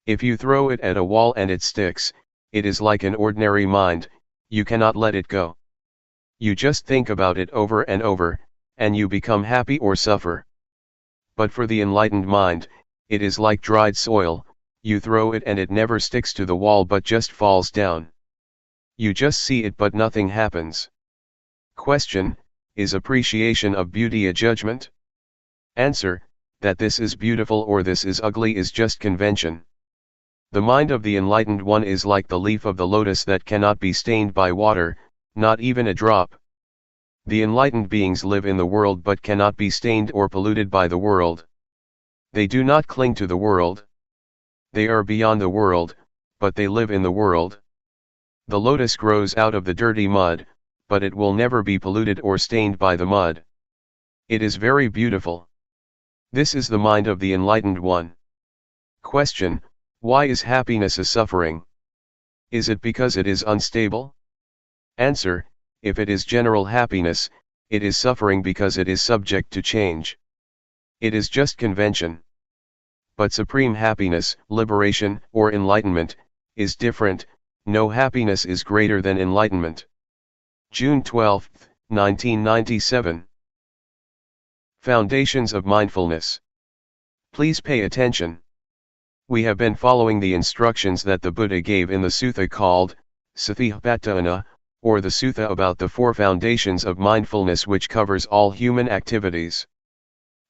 If you throw it at a wall and it sticks, it is like an ordinary mind, you cannot let it go. You just think about it over and over, and you become happy or suffer. But for the enlightened mind, it is like dried soil, you throw it and it never sticks to the wall but just falls down. You just see it but nothing happens. Question: is appreciation of beauty a judgment? Answer: that this is beautiful or this is ugly is just convention. The mind of the enlightened one is like the leaf of the lotus that cannot be stained by water, not even a drop. The enlightened beings live in the world but cannot be stained or polluted by the world. They do not cling to the world. They are beyond the world, but they live in the world. The lotus grows out of the dirty mud, but it will never be polluted or stained by the mud. It is very beautiful. This is the mind of the enlightened one. Question: why is happiness a suffering? Is it because it is unstable? Answer: if it is general happiness, it is suffering because it is subject to change. It is just convention. But supreme happiness, liberation, or enlightenment, is different. No happiness is greater than enlightenment. June 12, 1997. Foundations of Mindfulness. Please pay attention. We have been following the instructions that the Buddha gave in the sutta called Satipatthana, or the sutta about the four foundations of mindfulness, which covers all human activities.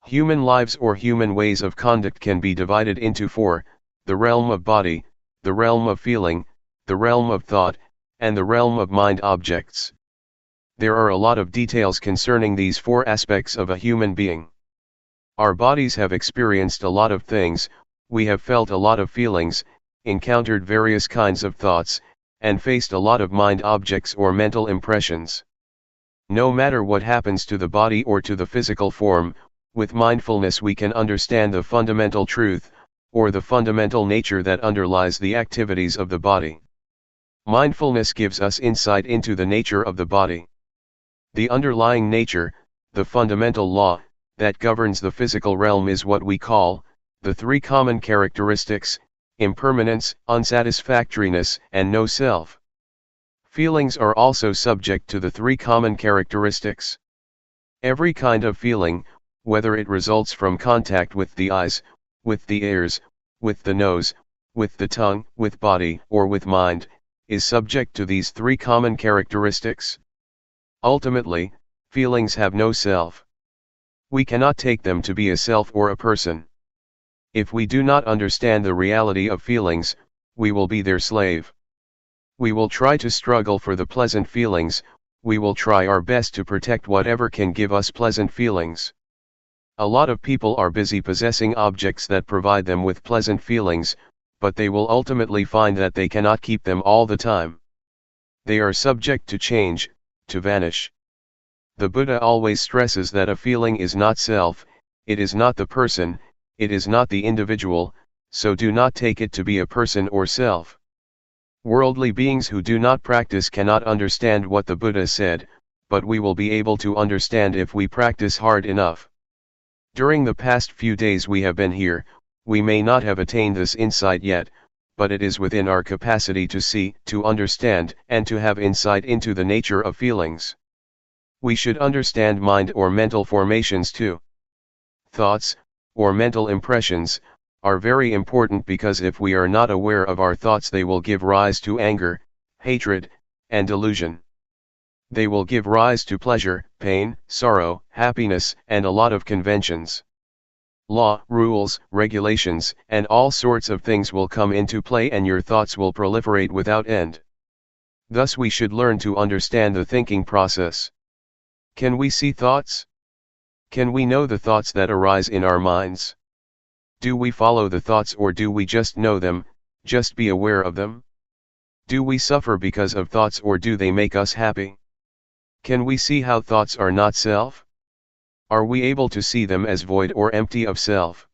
Human lives or human ways of conduct can be divided into four: the realm of body, the realm of feeling, the realm of thought, and the realm of mind objects. There are a lot of details concerning these four aspects of a human being. Our bodies have experienced a lot of things, we have felt a lot of feelings, encountered various kinds of thoughts, and faced a lot of mind objects or mental impressions. No matter what happens to the body or to the physical form, with mindfulness we can understand the fundamental truth, or the fundamental nature that underlies the activities of the body. Mindfulness gives us insight into the nature of the body. The underlying nature, the fundamental law, that governs the physical realm is what we call the three common characteristics: impermanence, unsatisfactoriness, and no self. Feelings are also subject to the three common characteristics. Every kind of feeling, whether it results from contact with the eyes, with the ears, with the nose, with the tongue, with body, or with mind, is subject to these three common characteristics. Ultimately, feelings have no self. We cannot take them to be a self or a person. If we do not understand the reality of feelings, we will be their slave. We will try to struggle for the pleasant feelings, we will try our best to protect whatever can give us pleasant feelings. A lot of people are busy possessing objects that provide them with pleasant feelings, but they will ultimately find that they cannot keep them all the time. They are subject to change, to vanish. The Buddha always stresses that a feeling is not self, it is not the person, it is not the individual, so do not take it to be a person or self. Worldly beings who do not practice cannot understand what the Buddha said, but we will be able to understand if we practice hard enough. During the past few days we have been here, we may not have attained this insight yet, but it is within our capacity to see, to understand, and to have insight into the nature of feelings. We should understand mind or mental formations too. Thoughts, or mental impressions, are very important because if we are not aware of our thoughts they will give rise to anger, hatred, and delusion. They will give rise to pleasure, pain, sorrow, happiness, and a lot of conventions. Law, rules, regulations, and all sorts of things will come into play and your thoughts will proliferate without end. Thus we should learn to understand the thinking process. Can we see thoughts? Can we know the thoughts that arise in our minds? Do we follow the thoughts or do we just know them, just be aware of them? Do we suffer because of thoughts or do they make us happy? Can we see how thoughts are not self? Are we able to see them as void or empty of self?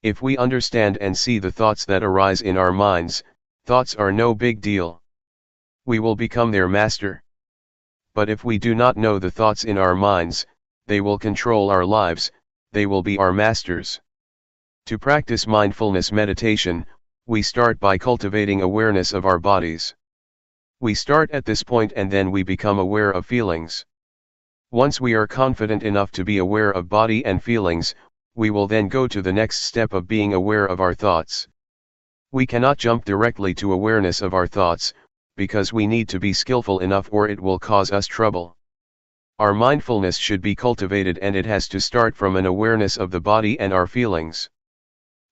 If we understand and see the thoughts that arise in our minds, thoughts are no big deal. We will become their master. But if we do not know the thoughts in our minds, they will control our lives, they will be our masters. To practice mindfulness meditation, we start by cultivating awareness of our bodies. We start at this point and then we become aware of feelings. Once we are confident enough to be aware of body and feelings, we will then go to the next step of being aware of our thoughts. We cannot jump directly to awareness of our thoughts, because we need to be skillful enough or it will cause us trouble. Our mindfulness should be cultivated and it has to start from an awareness of the body and our feelings.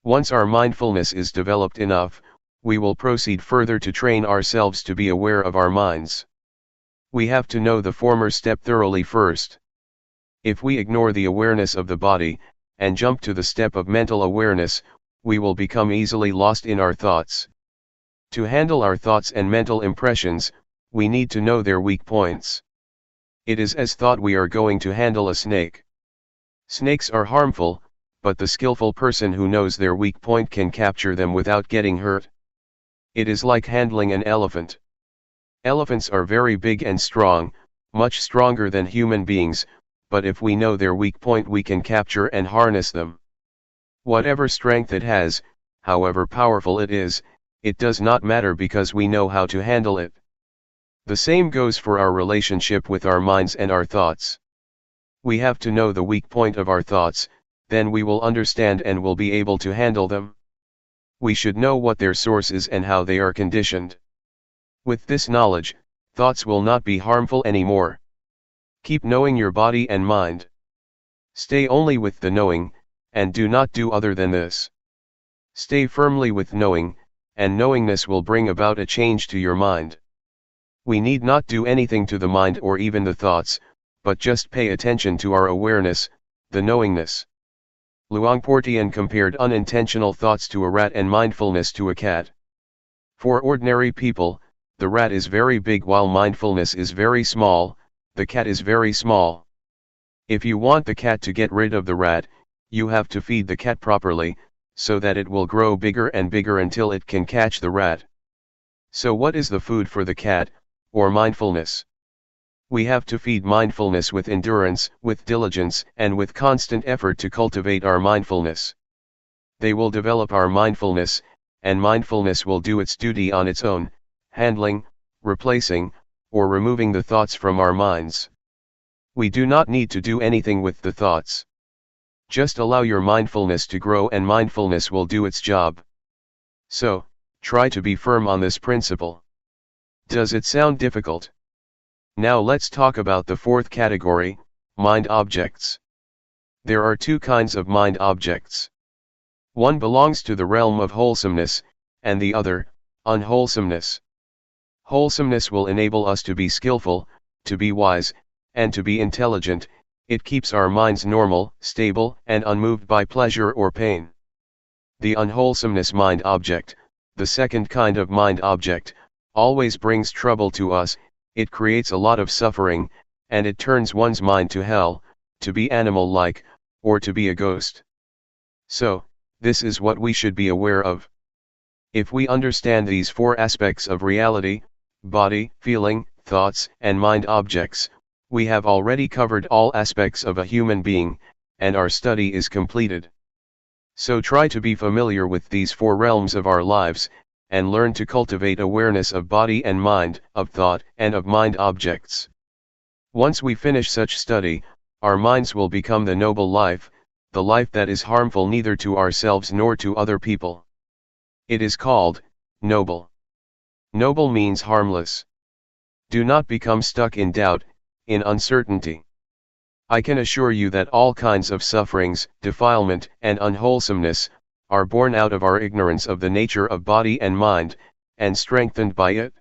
Once our mindfulness is developed enough, we will proceed further to train ourselves to be aware of our minds. We have to know the former step thoroughly first. If we ignore the awareness of the body, and jump to the step of mental awareness, we will become easily lost in our thoughts. To handle our thoughts and mental impressions, we need to know their weak points. It is as thought we are going to handle a snake. Snakes are harmful, but the skillful person who knows their weak point can capture them without getting hurt. It is like handling an elephant. Elephants are very big and strong, much stronger than human beings, but if we know their weak point we can capture and harness them. Whatever strength it has, however powerful it is, it does not matter because we know how to handle it. The same goes for our relationship with our minds and our thoughts. We have to know the weak point of our thoughts, then we will understand and will be able to handle them. We should know what their source is and how they are conditioned. With this knowledge, thoughts will not be harmful anymore. Keep knowing your body and mind. Stay only with the knowing, and do not do other than this. Stay firmly with knowing, and knowingness will bring about a change to your mind. We need not do anything to the mind or even the thoughts, but just pay attention to our awareness, the knowingness. Luangpor Teean compared unintentional thoughts to a rat and mindfulness to a cat. For ordinary people, the rat is very big while mindfulness is very small, the cat is very small. If you want the cat to get rid of the rat, you have to feed the cat properly, so that it will grow bigger and bigger until it can catch the rat. So what is the food for the cat, or mindfulness? We have to feed mindfulness with endurance, with diligence, and with constant effort to cultivate our mindfulness. They will develop our mindfulness, and mindfulness will do its duty on its own, handling, replacing, or removing the thoughts from our minds. We do not need to do anything with the thoughts. Just allow your mindfulness to grow and mindfulness will do its job. So, try to be firm on this principle. Does it sound difficult? Now let's talk about the fourth category, mind objects. There are two kinds of mind objects. One belongs to the realm of wholesomeness, and the other, unwholesomeness. Wholesomeness will enable us to be skillful, to be wise, and to be intelligent. It keeps our minds normal, stable, and unmoved by pleasure or pain. The unwholesomeness mind object, the second kind of mind object, always brings trouble to us. It creates a lot of suffering, and it turns one's mind to hell, to be animal-like, or to be a ghost. So, this is what we should be aware of. If we understand these four aspects of reality, body, feeling, thoughts, and mind objects, we have already covered all aspects of a human being, and our study is completed. So try to be familiar with these four realms of our lives, and learn to cultivate awareness of body and mind, of thought and of mind objects. Once we finish such study, our minds will become the noble life, the life that is harmful neither to ourselves nor to other people. It is called noble. Noble means harmless. Do not become stuck in doubt, in uncertainty. I can assure you that all kinds of sufferings, defilement, and unwholesomeness are born out of our ignorance of the nature of body and mind, and strengthened by it.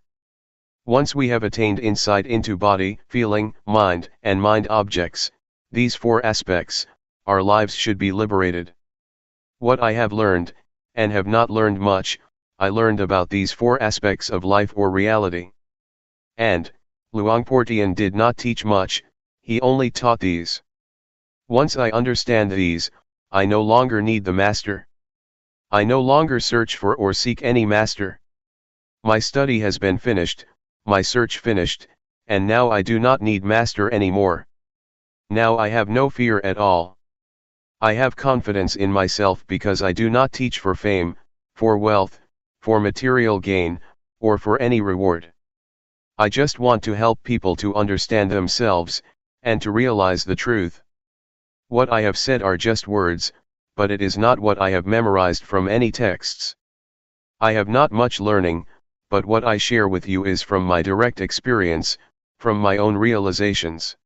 Once we have attained insight into body, feeling, mind, and mind objects, these four aspects, our lives should be liberated. What I have learned, and have not learned much, I learned about these four aspects of life or reality. And, Luangpor Teean did not teach much, he only taught these. Once I understand these, I no longer need the master. I no longer search for or seek any master. My study has been finished, my search finished, and now I do not need master anymore. Now I have no fear at all. I have confidence in myself because I do not teach for fame, for wealth, for material gain, or for any reward. I just want to help people to understand themselves, and to realize the truth. What I have said are just words, but it is not what I have memorized from any texts. I have not much learning, but what I share with you is from my direct experience, from my own realizations.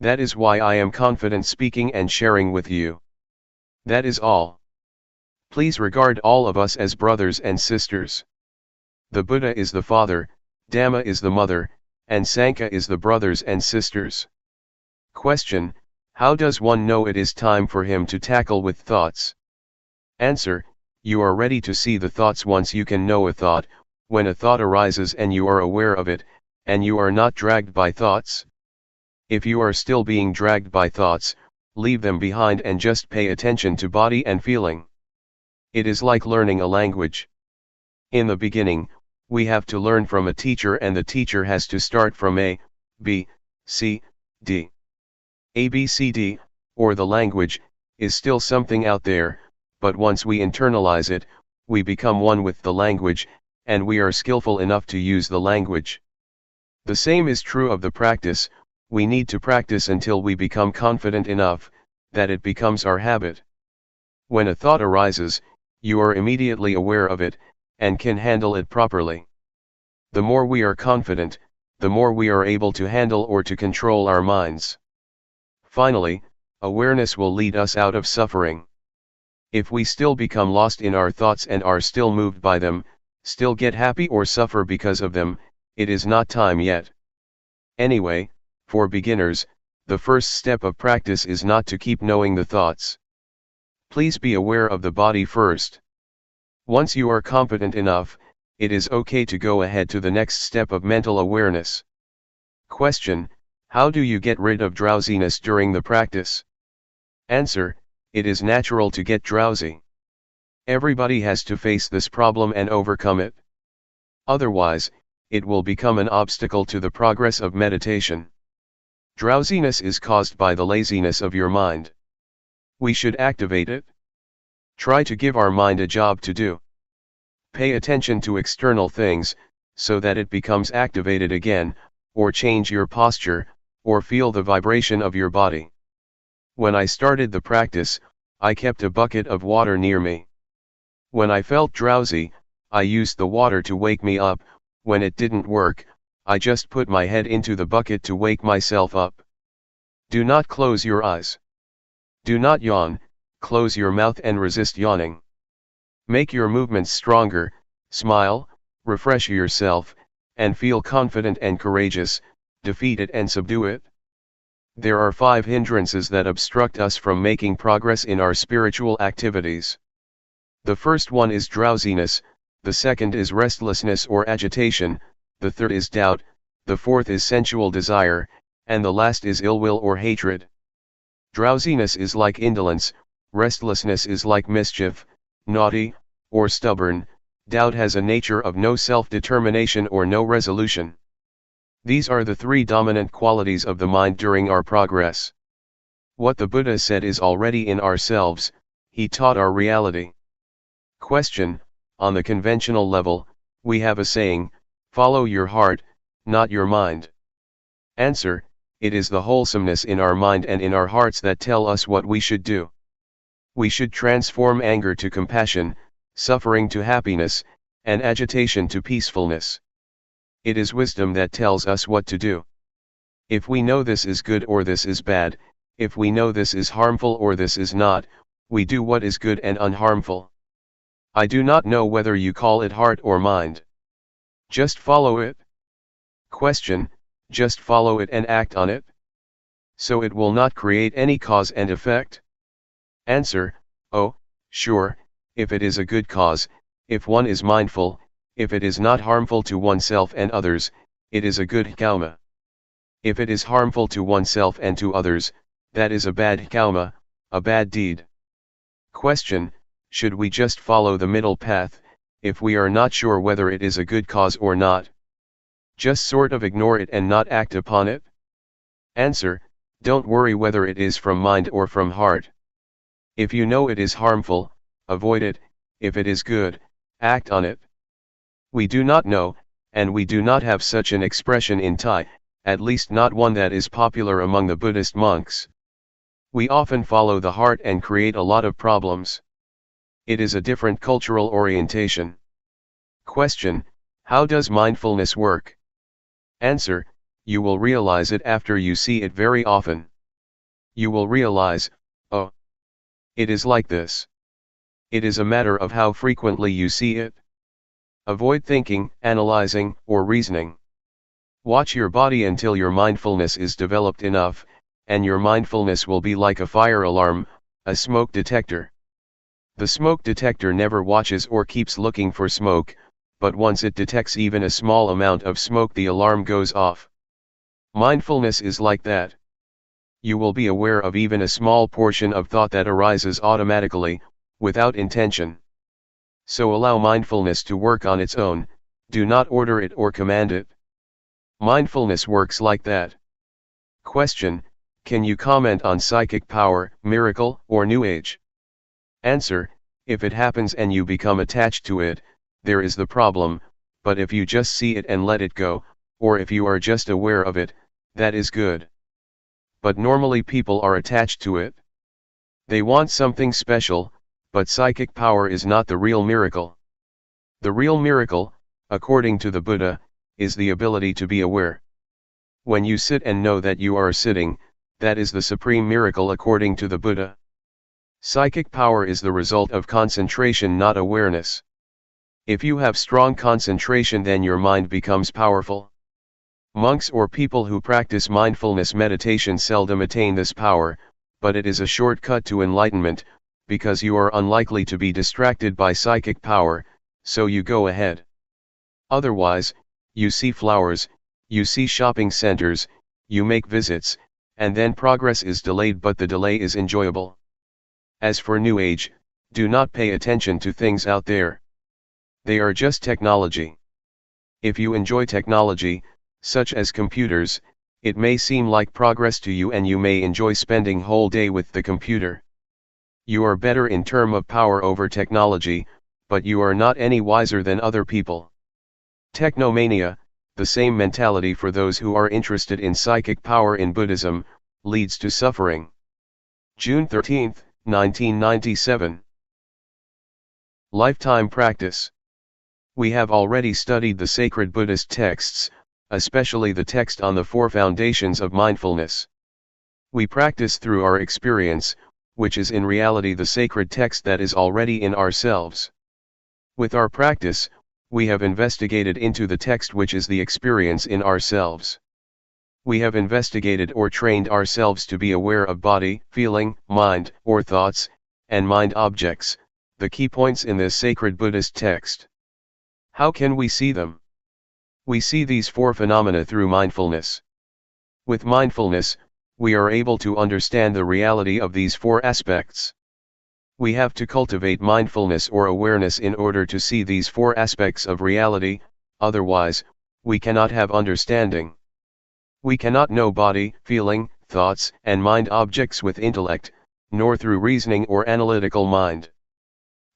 That is why I am confident speaking and sharing with you. That is all. Please regard all of us as brothers and sisters. The Buddha is the father, Dhamma is the mother, and Sangha is the brothers and sisters. Question: how does one know it is time for him to tackle with thoughts? Answer: you are ready to see the thoughts once you can know a thought, when a thought arises and you are aware of it, and you are not dragged by thoughts. If you are still being dragged by thoughts, leave them behind and just pay attention to body and feeling. It is like learning a language. In the beginning, we have to learn from a teacher, and the teacher has to start from A, B, C, D. A, B, C, D, or the language, is still something out there, but once we internalize it, we become one with the language, and we are skillful enough to use the language. The same is true of the practice. We need to practice until we become confident enough, that it becomes our habit. When a thought arises, you are immediately aware of it, and can handle it properly. The more we are confident, the more we are able to handle or to control our minds. Finally, awareness will lead us out of suffering. If we still become lost in our thoughts and are still moved by them, still get happy or suffer because of them, it is not time yet. Anyway, for beginners, the first step of practice is not to keep knowing the thoughts. Please be aware of the body first. Once you are competent enough, it is okay to go ahead to the next step of mental awareness. Question: how do you get rid of drowsiness during the practice? Answer: it is natural to get drowsy. Everybody has to face this problem and overcome it. Otherwise, it will become an obstacle to the progress of meditation. Drowsiness is caused by the laziness of your mind. We should activate it. Try to give our mind a job to do. Pay attention to external things, so that it becomes activated again, or change your posture, or feel the vibration of your body. When I started the practice, I kept a bucket of water near me. When I felt drowsy, I used the water to wake me up. When it didn't work, I just put my head into the bucket to wake myself up. Do not close your eyes. Do not yawn, close your mouth and resist yawning. Make your movements stronger, smile, refresh yourself, and feel confident and courageous, defeat it and subdue it. There are 5 hindrances that obstruct us from making progress in our spiritual activities. The first one is drowsiness, the second is restlessness or agitation, the third is doubt, the fourth is sensual desire, and the last is ill will or hatred. Drowsiness is like indolence, restlessness is like mischief, naughty, or stubborn, doubt has a nature of no self-determination or no resolution. These are the 3 dominant qualities of the mind during our progress. What the Buddha said is already in ourselves, he taught our reality. Question: on the conventional level, we have a saying, follow your heart, not your mind. Answer: it is the wholesomeness in our mind and in our hearts that tell us what we should do. We should transform anger to compassion, suffering to happiness, and agitation to peacefulness. It is wisdom that tells us what to do. If we know this is good or this is bad, if we know this is harmful or this is not, we do what is good and unharmful. I do not know whether you call it heart or mind. Just follow it. Question: just follow it and act on it? So it will not create any cause and effect? Answer: oh, sure, if it is a good cause, if one is mindful, if it is not harmful to oneself and others, it is a good karma. If it is harmful to oneself and to others, that is a bad karma, a bad deed. Question: should we just follow the middle path, if we are not sure whether it is a good cause or not? Just sort of ignore it and not act upon it? Answer: don't worry whether it is from mind or from heart. If you know it is harmful, avoid it. If it is good, act on it. We do not know, and we do not have such an expression in Thai, at least not one that is popular among the Buddhist monks. We often follow the heart and create a lot of problems. It is a different cultural orientation. Question: how does mindfulness work? Answer: you will realize it after you see it very often. You will realize, oh, it is like this. It is a matter of how frequently you see it. Avoid thinking, analyzing, or reasoning. Watch your body until your mindfulness is developed enough, and your mindfulness will be like a fire alarm, a smoke detector. The smoke detector never watches or keeps looking for smoke, but once it detects even a small amount of smoke, the alarm goes off. Mindfulness is like that. You will be aware of even a small portion of thought that arises automatically, without intention. So allow mindfulness to work on its own, do not order it or command it. Mindfulness works like that. Question: can you comment on psychic power, miracle, or New Age? Answer: if it happens and you become attached to it, there is the problem, but if you just see it and let it go, or if you are just aware of it, that is good. But normally people are attached to it. They want something special, but psychic power is not the real miracle. The real miracle, according to the Buddha, is the ability to be aware. When you sit and know that you are sitting, that is the supreme miracle according to the Buddha. Psychic power is the result of concentration, not awareness. If you have strong concentration, then your mind becomes powerful. Monks or people who practice mindfulness meditation seldom attain this power, but it is a shortcut to enlightenment, because you are unlikely to be distracted by psychic power, so you go ahead. Otherwise, you see flowers, you see shopping centers, you make visits, and then progress is delayed, but the delay is enjoyable. As for New Age, do not pay attention to things out there. They are just technology. If you enjoy technology, such as computers, it may seem like progress to you and you may enjoy spending whole day with the computer. You are better in terms of power over technology, but you are not any wiser than other people. Technomania, the same mentality for those who are interested in psychic power in Buddhism, leads to suffering. June 13, 1997. Lifetime practice. We have already studied the sacred Buddhist texts, especially the text on the 4 foundations of mindfulness. We practice through our experience, which is in reality the sacred text that is already in ourselves. With our practice, We have investigated into the text, which is the experience in ourselves. We have investigated or trained ourselves to be aware of body, feeling, mind, or thoughts, and mind objects, the key points in this sacred Buddhist text. How can we see them? We see these four phenomena through mindfulness. With mindfulness, we are able to understand the reality of these four aspects. We have to cultivate mindfulness or awareness in order to see these four aspects of reality, otherwise, we cannot have understanding. We cannot know body, feeling, thoughts, and mind objects with intellect, nor through reasoning or analytical mind.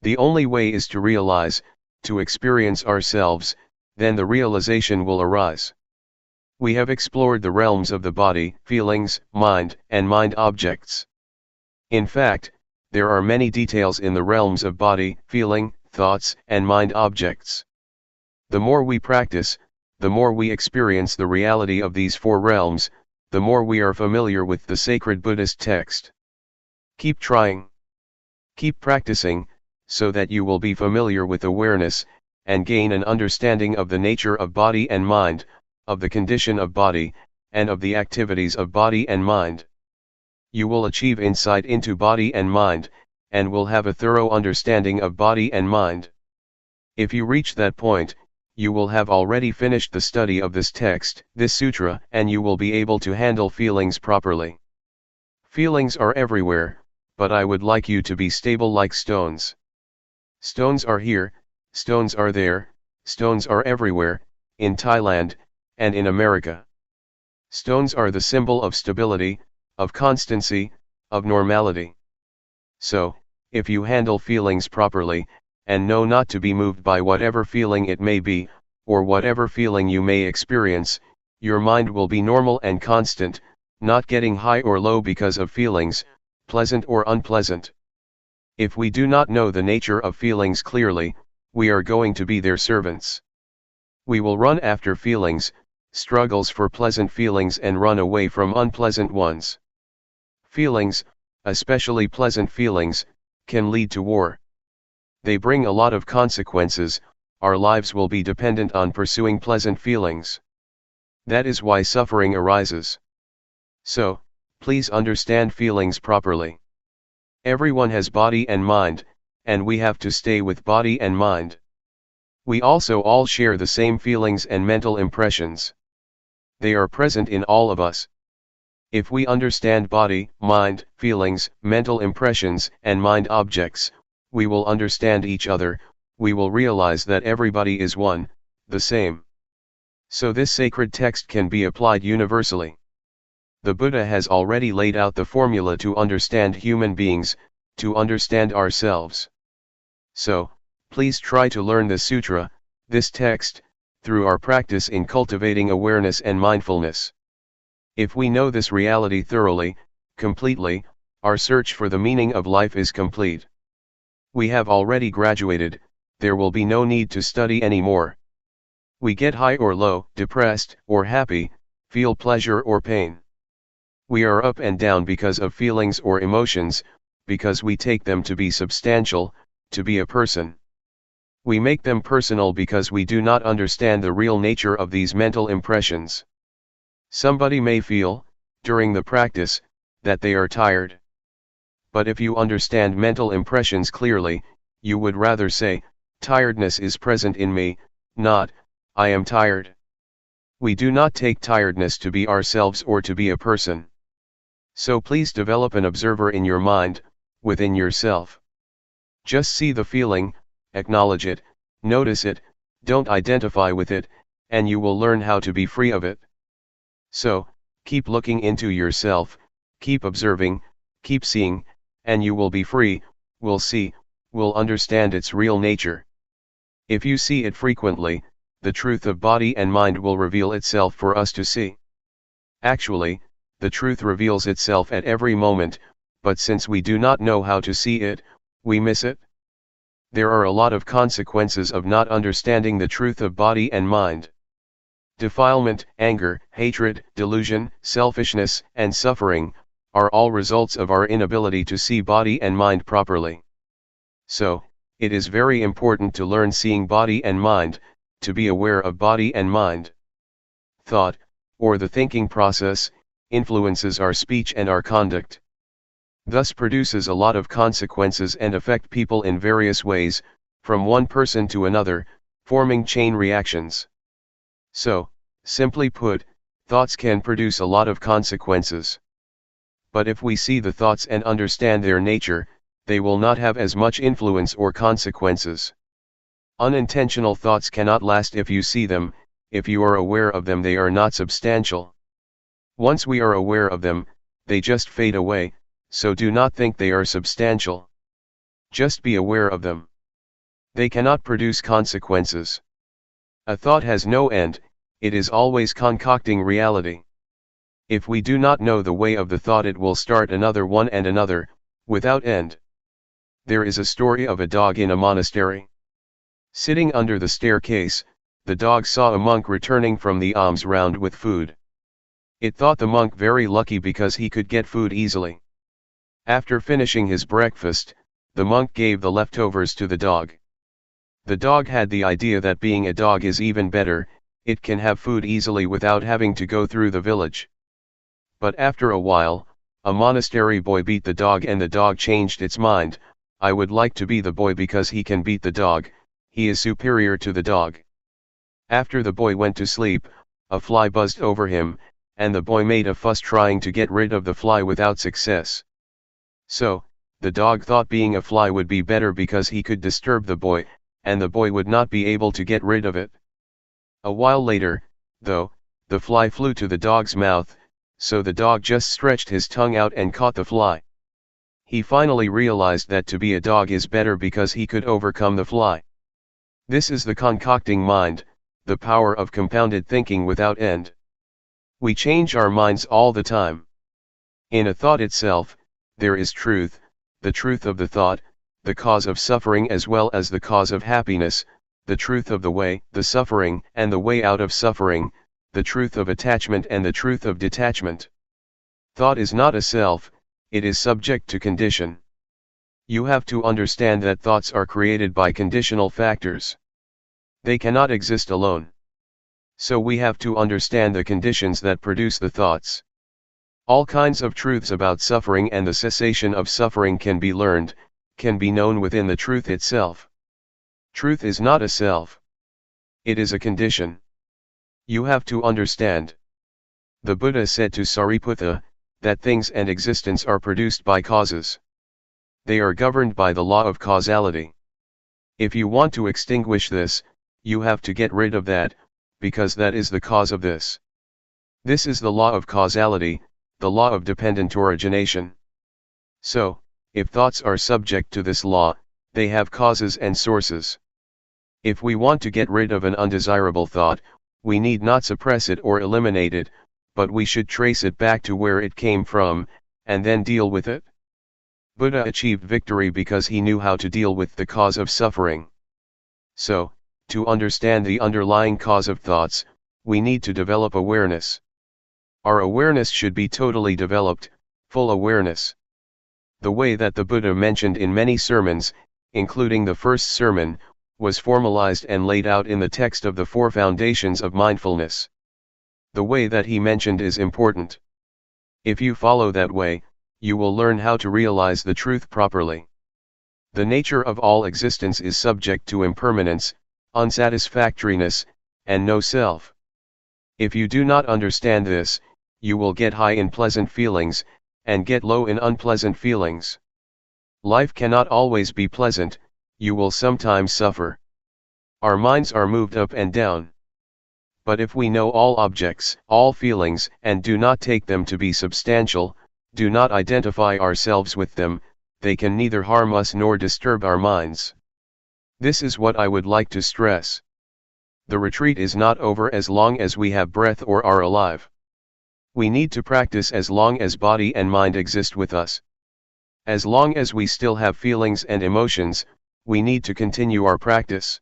The only way is to realize, to experience ourselves, then the realization will arise. We have explored the realms of the body, feelings, mind, and mind objects. In fact, there are many details in the realms of body, feeling, thoughts, and mind objects. The more we practice, the more we experience the reality of these four realms, the more we are familiar with the sacred Buddhist text. Keep trying. Keep practicing, so that you will be familiar with awareness, and gain an understanding of the nature of body and mind, of the condition of body, and of the activities of body and mind. You will achieve insight into body and mind, and will have a thorough understanding of body and mind. If you reach that point, you will have already finished the study of this text, this sutra, and you will be able to handle feelings properly. Feelings are everywhere, but I would like you to be stable like stones. Stones are here, stones are there, stones are everywhere, in Thailand, and in America. Stones are the symbol of stability, of constancy, of normality. So, if you handle feelings properly, and know not to be moved by whatever feeling it may be, or whatever feeling you may experience, your mind will be normal and constant, not getting high or low because of feelings, pleasant or unpleasant. If we do not know the nature of feelings clearly, we are going to be their servants. We will run after feelings, struggles for pleasant feelings, and run away from unpleasant ones. Feelings, especially pleasant feelings, can lead to war. They bring a lot of consequences. Our lives will be dependent on pursuing pleasant feelings. That is why suffering arises. So, please understand feelings properly. Everyone has body and mind, and we have to stay with body and mind. We also all share the same feelings and mental impressions. They are present in all of us. If we understand body, mind, feelings, mental impressions, and mind objects, we will understand each other. We will realize that everybody is one, the same. So this sacred text can be applied universally. The Buddha has already laid out the formula to understand human beings, to understand ourselves. So, please try to learn this sutra, this text, through our practice in cultivating awareness and mindfulness. If we know this reality thoroughly, completely, our search for the meaning of life is complete. We have already graduated, there will be no need to study anymore. We get high or low, depressed or happy, feel pleasure or pain. We are up and down because of feelings or emotions, because we take them to be substantial, to be a person. We make them personal because we do not understand the real nature of these mental impressions. Somebody may feel, during the practice, that they are tired. But if you understand mental impressions clearly, you would rather say, tiredness is present in me, not, I am tired. We do not take tiredness to be ourselves or to be a person. So please develop an observer in your mind, within yourself. Just see the feeling, acknowledge it, notice it, don't identify with it, and you will learn how to be free of it. So, keep looking into yourself, keep observing, keep seeing, and you will be free, will see, will understand its real nature. If you see it frequently, the truth of body and mind will reveal itself for us to see. Actually, the truth reveals itself at every moment, but since we do not know how to see it, we miss it. There are a lot of consequences of not understanding the truth of body and mind. Defilement, anger, hatred, delusion, selfishness, and suffering, are all results of our inability to see body and mind properly. So, it is very important to learn seeing body and mind, to be aware of body and mind. Thought, or the thinking process, influences our speech and our conduct. Thus produces a lot of consequences and affect people in various ways, from one person to another, forming chain reactions. So, simply put, thoughts can produce a lot of consequences. But if we see the thoughts and understand their nature, they will not have as much influence or consequences. Unintentional thoughts cannot last if you see them. If you are aware of them, they are not substantial. Once we are aware of them, they just fade away, so do not think they are substantial. Just be aware of them. They cannot produce consequences. A thought has no end, it is always concocting reality. If we do not know the way of the thought, it will start another one and another, without end. There is a story of a dog in a monastery. Sitting under the staircase, the dog saw a monk returning from the alms round with food. It thought the monk very lucky because he could get food easily. After finishing his breakfast, the monk gave the leftovers to the dog. The dog had the idea that being a dog is even better, it can have food easily without having to go through the village. But after a while, a monastery boy beat the dog and the dog changed its mind. I would like to be the boy because he can beat the dog, he is superior to the dog. After the boy went to sleep, a fly buzzed over him, and the boy made a fuss trying to get rid of the fly without success. So, the dog thought being a fly would be better because he could disturb the boy, and the boy would not be able to get rid of it. A while later, though, the fly flew to the dog's mouth, so the dog just stretched his tongue out and caught the fly. He finally realized that to be a dog is better because he could overcome the fly. This is the concocting mind, the power of compounded thinking without end. We change our minds all the time. In a thought itself, there is truth, the truth of the thought, the cause of suffering as well as the cause of happiness, the truth of the way, the suffering and the way out of suffering, the truth of attachment and the truth of detachment. Thought is not a self, it is subject to condition. You have to understand that thoughts are created by conditional factors. They cannot exist alone. So we have to understand the conditions that produce the thoughts. All kinds of truths about suffering and the cessation of suffering can be learned, can be known within the truth itself. Truth is not a self. It is a condition. You have to understand. The Buddha said to Sariputta, that things and existence are produced by causes. They are governed by the law of causality. If you want to extinguish this, you have to get rid of that, because that is the cause of this. This is the law of causality, the law of dependent origination. So, if thoughts are subject to this law, they have causes and sources. If we want to get rid of an undesirable thought, we need not suppress it or eliminate it, but we should trace it back to where it came from, and then deal with it. Buddha achieved victory because he knew how to deal with the cause of suffering. So, to understand the underlying cause of thoughts, we need to develop awareness. Our awareness should be totally developed, full awareness. The way that the Buddha mentioned in many sermons, including the first sermon, was formalized and laid out in the text of the Four Foundations of Mindfulness. The way that he mentioned is important. If you follow that way, you will learn how to realize the truth properly. The nature of all existence is subject to impermanence, unsatisfactoriness, and no self. If you do not understand this, you will get high in pleasant feelings, and get low in unpleasant feelings. Life cannot always be pleasant, you will sometimes suffer. Our minds are moved up and down. But if we know all objects, all feelings, and do not take them to be substantial, do not identify ourselves with them, they can neither harm us nor disturb our minds. This is what I would like to stress. The retreat is not over as long as we have breath or are alive. We need to practice as long as body and mind exist with us. As long as we still have feelings and emotions, we need to continue our practice.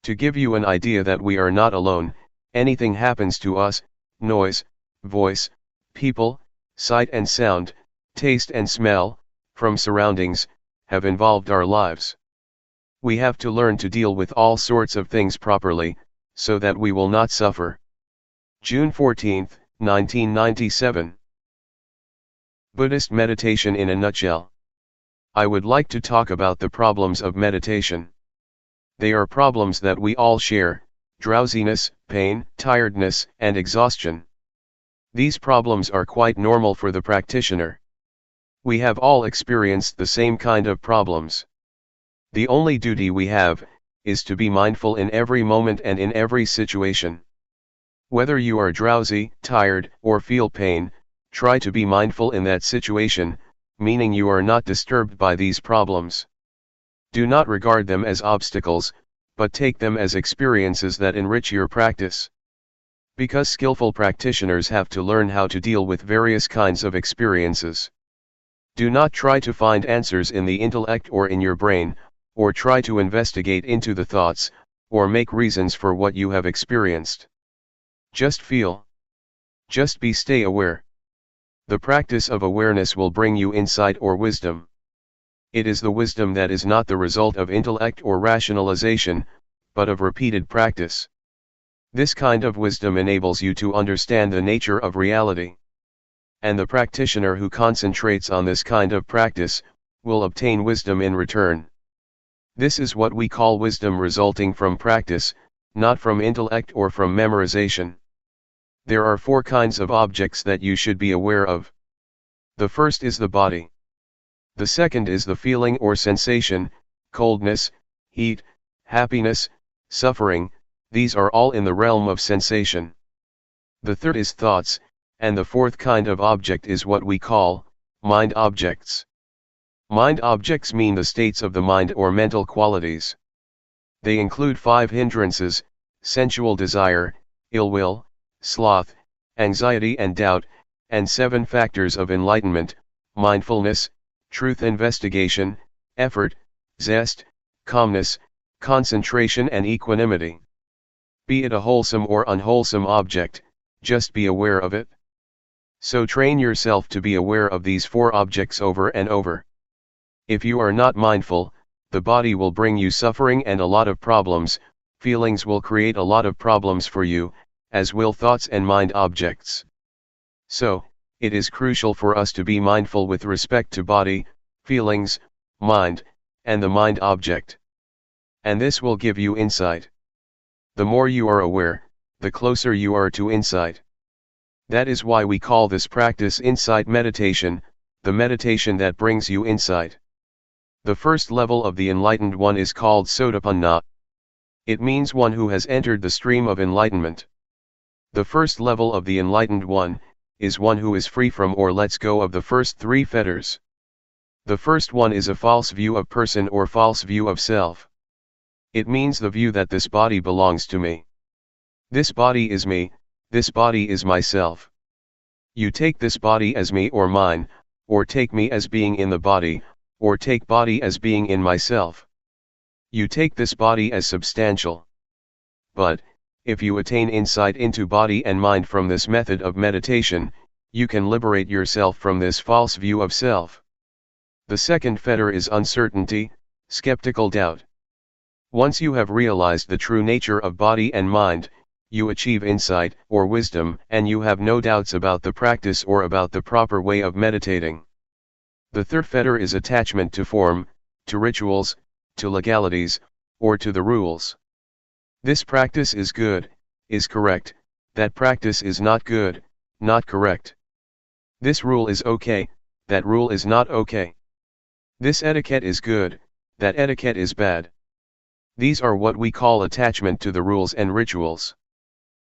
To give you an idea that we are not alone, anything happens to us, noise, voice, people, sight and sound, taste and smell, from surroundings, have involved our lives. We have to learn to deal with all sorts of things properly, so that we will not suffer. June 14, 1997. Buddhist meditation in a nutshell. I would like to talk about the problems of meditation. They are problems that we all share: drowsiness, pain, tiredness, and exhaustion. These problems are quite normal for the practitioner. We have all experienced the same kind of problems. The only duty we have is to be mindful in every moment and in every situation. Whether you are drowsy, tired, or feel pain, try to be mindful in that situation, meaning you are not disturbed by these problems. Do not regard them as obstacles, but take them as experiences that enrich your practice. Because skillful practitioners have to learn how to deal with various kinds of experiences. Do not try to find answers in the intellect or in your brain, or try to investigate into the thoughts, or make reasons for what you have experienced. Just feel. Just stay aware. The practice of awareness will bring you insight or wisdom. It is the wisdom that is not the result of intellect or rationalization, but of repeated practice. This kind of wisdom enables you to understand the nature of reality. And the practitioner who concentrates on this kind of practice will obtain wisdom in return. This is what we call wisdom resulting from practice, not from intellect or from memorization. There are 4 kinds of objects that you should be aware of. The first is the body. The second is the feeling or sensation: coldness, heat, happiness, suffering. These are all in the realm of sensation. The third is thoughts, and the fourth kind of object is what we call mind objects. Mind objects mean the states of the mind or mental qualities. They include 5 hindrances: sensual desire, ill will, sloth, anxiety and doubt, and 7 factors of enlightenment: mindfulness, truth investigation, effort, zest, calmness, concentration and equanimity. Be it a wholesome or unwholesome object, just be aware of it. So train yourself to be aware of these 4 objects over and over. If you are not mindful, the body will bring you suffering and a lot of problems, feelings will create a lot of problems for you, as will thoughts and mind objects. So, it is crucial for us to be mindful with respect to body, feelings, mind, and the mind object. And this will give you insight. The more you are aware, the closer you are to insight. That is why we call this practice insight meditation, the meditation that brings you insight. The first level of the enlightened one is called Sotapanna. It means one who has entered the stream of enlightenment. The first level of the enlightened one is one who is free from or lets go of the first 3 fetters. The first one is a false view of person or false view of self. It means the view that this body belongs to me. This body is me, this body is myself. You take this body as me or mine, or take me as being in the body, or take body as being in myself. You take this body as substantial. But, if you attain insight into body and mind from this method of meditation, you can liberate yourself from this false view of self. The second fetter is uncertainty, skeptical doubt. Once you have realized the true nature of body and mind, you achieve insight or wisdom, and you have no doubts about the practice or about the proper way of meditating. The third fetter is attachment to form, to rituals, to legalities, or to the rules. This practice is good, is correct; that practice is not good, not correct. This rule is okay, that rule is not okay. This etiquette is good, that etiquette is bad. These are what we call attachment to the rules and rituals.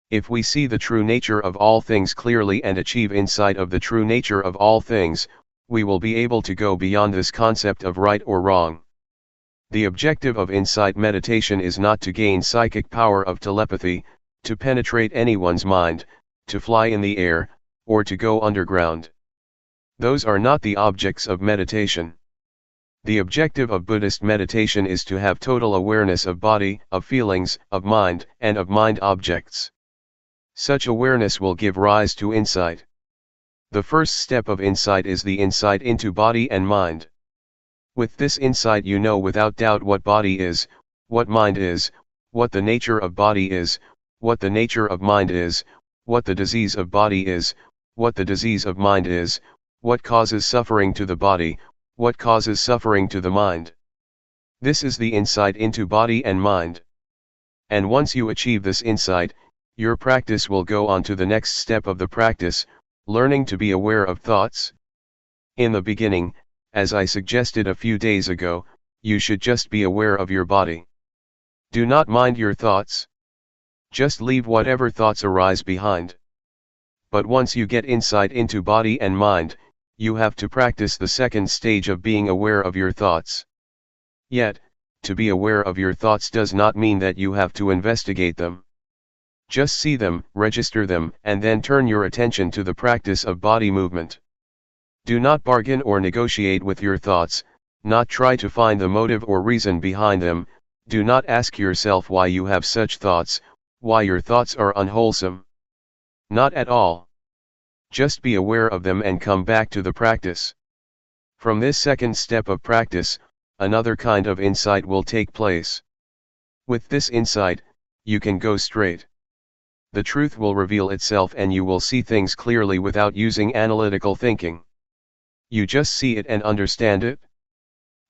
If we see the true nature of all things clearly and achieve insight of the true nature of all things, we will be able to go beyond this concept of right or wrong. The objective of insight meditation is not to gain psychic power of telepathy, to penetrate anyone's mind, to fly in the air, or to go underground. Those are not the objects of meditation. The objective of Buddhist meditation is to have total awareness of body, of feelings, of mind, and of mind objects. Such awareness will give rise to insight. The first step of insight is the insight into body and mind. With this insight you know without doubt what body is, what mind is, what the nature of body is, what the nature of mind is, what the disease of body is, what the disease of mind is, what causes suffering to the body, what causes suffering to the mind. This is the insight into body and mind. And once you achieve this insight, your practice will go on to the next step of the practice, learning to be aware of thoughts. In the beginning, as I suggested a few days ago, you should just be aware of your body. Do not mind your thoughts. Just leave whatever thoughts arise behind. But once you get insight into body and mind, you have to practice the second stage of being aware of your thoughts. Yet, to be aware of your thoughts does not mean that you have to investigate them. Just see them, register them, and then turn your attention to the practice of body movement. Do not bargain or negotiate with your thoughts, not try to find the motive or reason behind them, do not ask yourself why you have such thoughts, why your thoughts are unwholesome. Not at all. Just be aware of them and come back to the practice. From this second step of practice, another kind of insight will take place. With this insight, you can go straight. The truth will reveal itself and you will see things clearly without using analytical thinking. You just see it and understand it.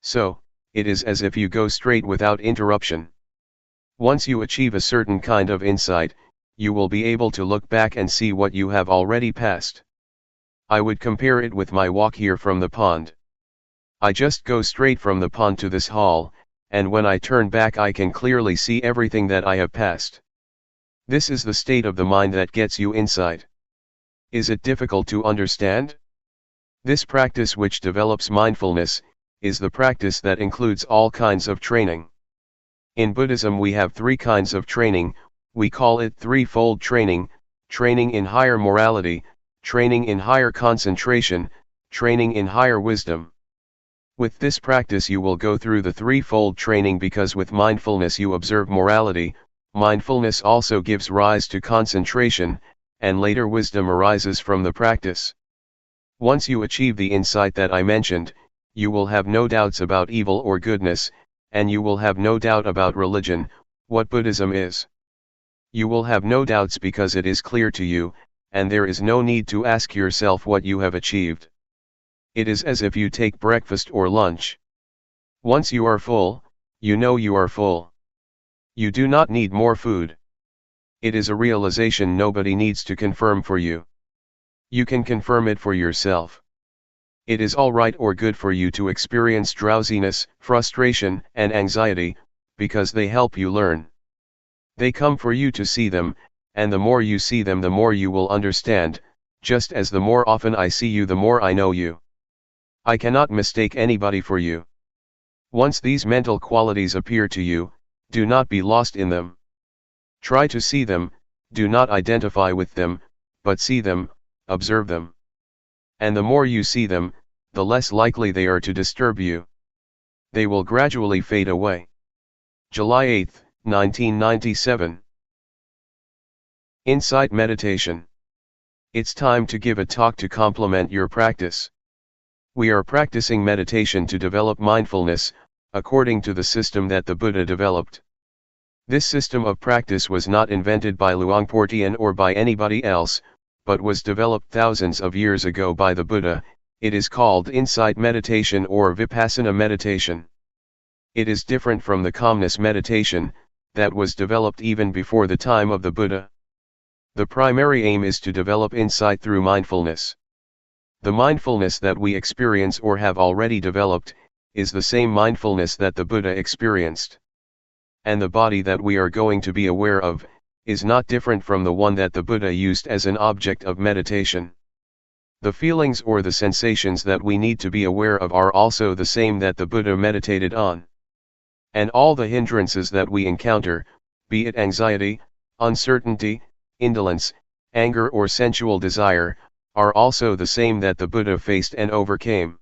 So, it is as if you go straight without interruption. Once you achieve a certain kind of insight, you will be able to look back and see what you have already passed. I would compare it with my walk here from the pond. I just go straight from the pond to this hall, and when I turn back I can clearly see everything that I have passed. This is the state of the mind that gets you insight. Is it difficult to understand? This practice, which develops mindfulness, is the practice that includes all kinds of training. In Buddhism we have three kinds of training. We call it threefold training: training in higher morality, training in higher concentration, training in higher wisdom. With this practice you will go through the threefold training because with mindfulness you observe morality, mindfulness also gives rise to concentration, and later wisdom arises from the practice. Once you achieve the insight that I mentioned, you will have no doubts about evil or goodness, and you will have no doubt about religion, what Buddhism is. You will have no doubts because it is clear to you, and there is no need to ask yourself what you have achieved. It is as if you take breakfast or lunch. Once you are full, you know you are full. You do not need more food. It is a realization nobody needs to confirm for you. You can confirm it for yourself. It is all right or good for you to experience drowsiness, frustration, and anxiety, because they help you learn. They come for you to see them, and the more you see them the more you will understand, just as the more often I see you the more I know you. I cannot mistake anybody for you. Once these mental qualities appear to you, do not be lost in them. Try to see them, do not identify with them, but see them, observe them. And the more you see them, the less likely they are to disturb you. They will gradually fade away. July 8, 1997. Insight Meditation. It's time to give a talk to complement your practice. We are practicing meditation to develop mindfulness, according to the system that the Buddha developed. This system of practice was not invented by Luangpor Teean or by anybody else, but was developed thousands of years ago by the Buddha. It is called insight meditation or Vipassana meditation. It is different from the calmness meditation, that was developed even before the time of the Buddha. The primary aim is to develop insight through mindfulness. The mindfulness that we experience or have already developed, is the same mindfulness that the Buddha experienced. And the body that we are going to be aware of, is not different from the one that the Buddha used as an object of meditation. The feelings or the sensations that we need to be aware of are also the same that the Buddha meditated on. And all the hindrances that we encounter, be it anxiety, uncertainty, indolence, anger or sensual desire, are also the same that the Buddha faced and overcame.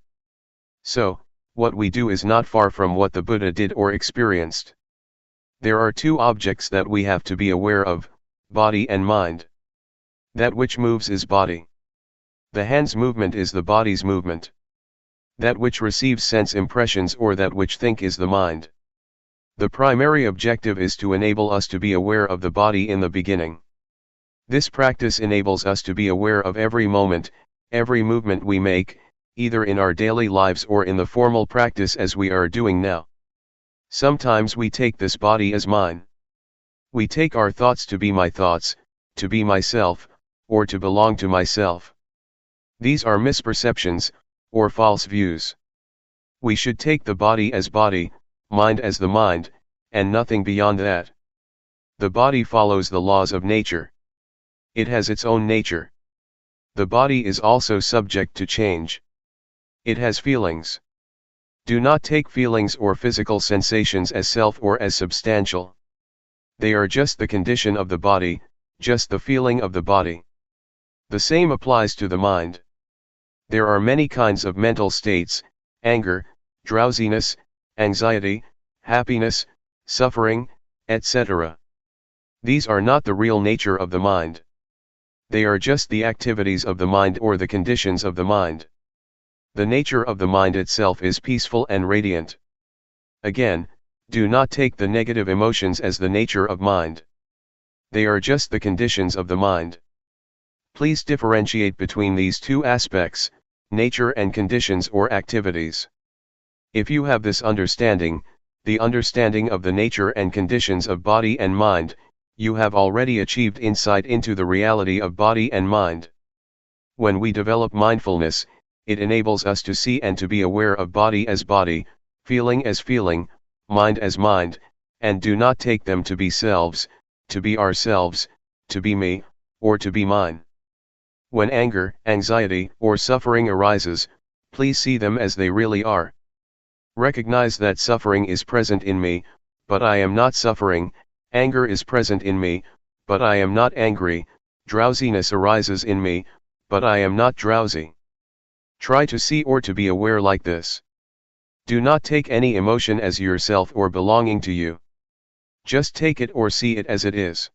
So, what we do is not far from what the Buddha did or experienced. There are two objects that we have to be aware of, body and mind. That which moves is body. The hand's movement is the body's movement. That which receives sense impressions or that which think is the mind. The primary objective is to enable us to be aware of the body in the beginning. This practice enables us to be aware of every moment, every movement we make, either in our daily lives or in the formal practice as we are doing now. Sometimes we take this body as mine. We take our thoughts to be my thoughts, to be myself, or to belong to myself. These are misperceptions, or false views. We should take the body as body, mind as the mind, and nothing beyond that. The body follows the laws of nature. It has its own nature. The body is also subject to change. It has feelings. Do not take feelings or physical sensations as self or as substantial. They are just the condition of the body, just the feeling of the body. The same applies to the mind. There are many kinds of mental states: anger, drowsiness, anxiety, happiness, suffering, etc. These are not the real nature of the mind. They are just the activities of the mind or the conditions of the mind. The nature of the mind itself is peaceful and radiant. Again, do not take the negative emotions as the nature of mind. They are just the conditions of the mind. Please differentiate between these two aspects, nature and conditions or activities. If you have this understanding, the understanding of the nature and conditions of body and mind, you have already achieved insight into the reality of body and mind. When we develop mindfulness, it enables us to see and to be aware of body as body, feeling as feeling, mind as mind, and do not take them to be selves, to be ourselves, to be me, or to be mine. When anger, anxiety, or suffering arises, please see them as they really are. Recognize that suffering is present in me, but I am not suffering. Anger is present in me, but I am not angry. Drowsiness arises in me, but I am not drowsy. Try to see or to be aware like this. Do not take any emotion as yourself or belonging to you. Just take it or see it as it is.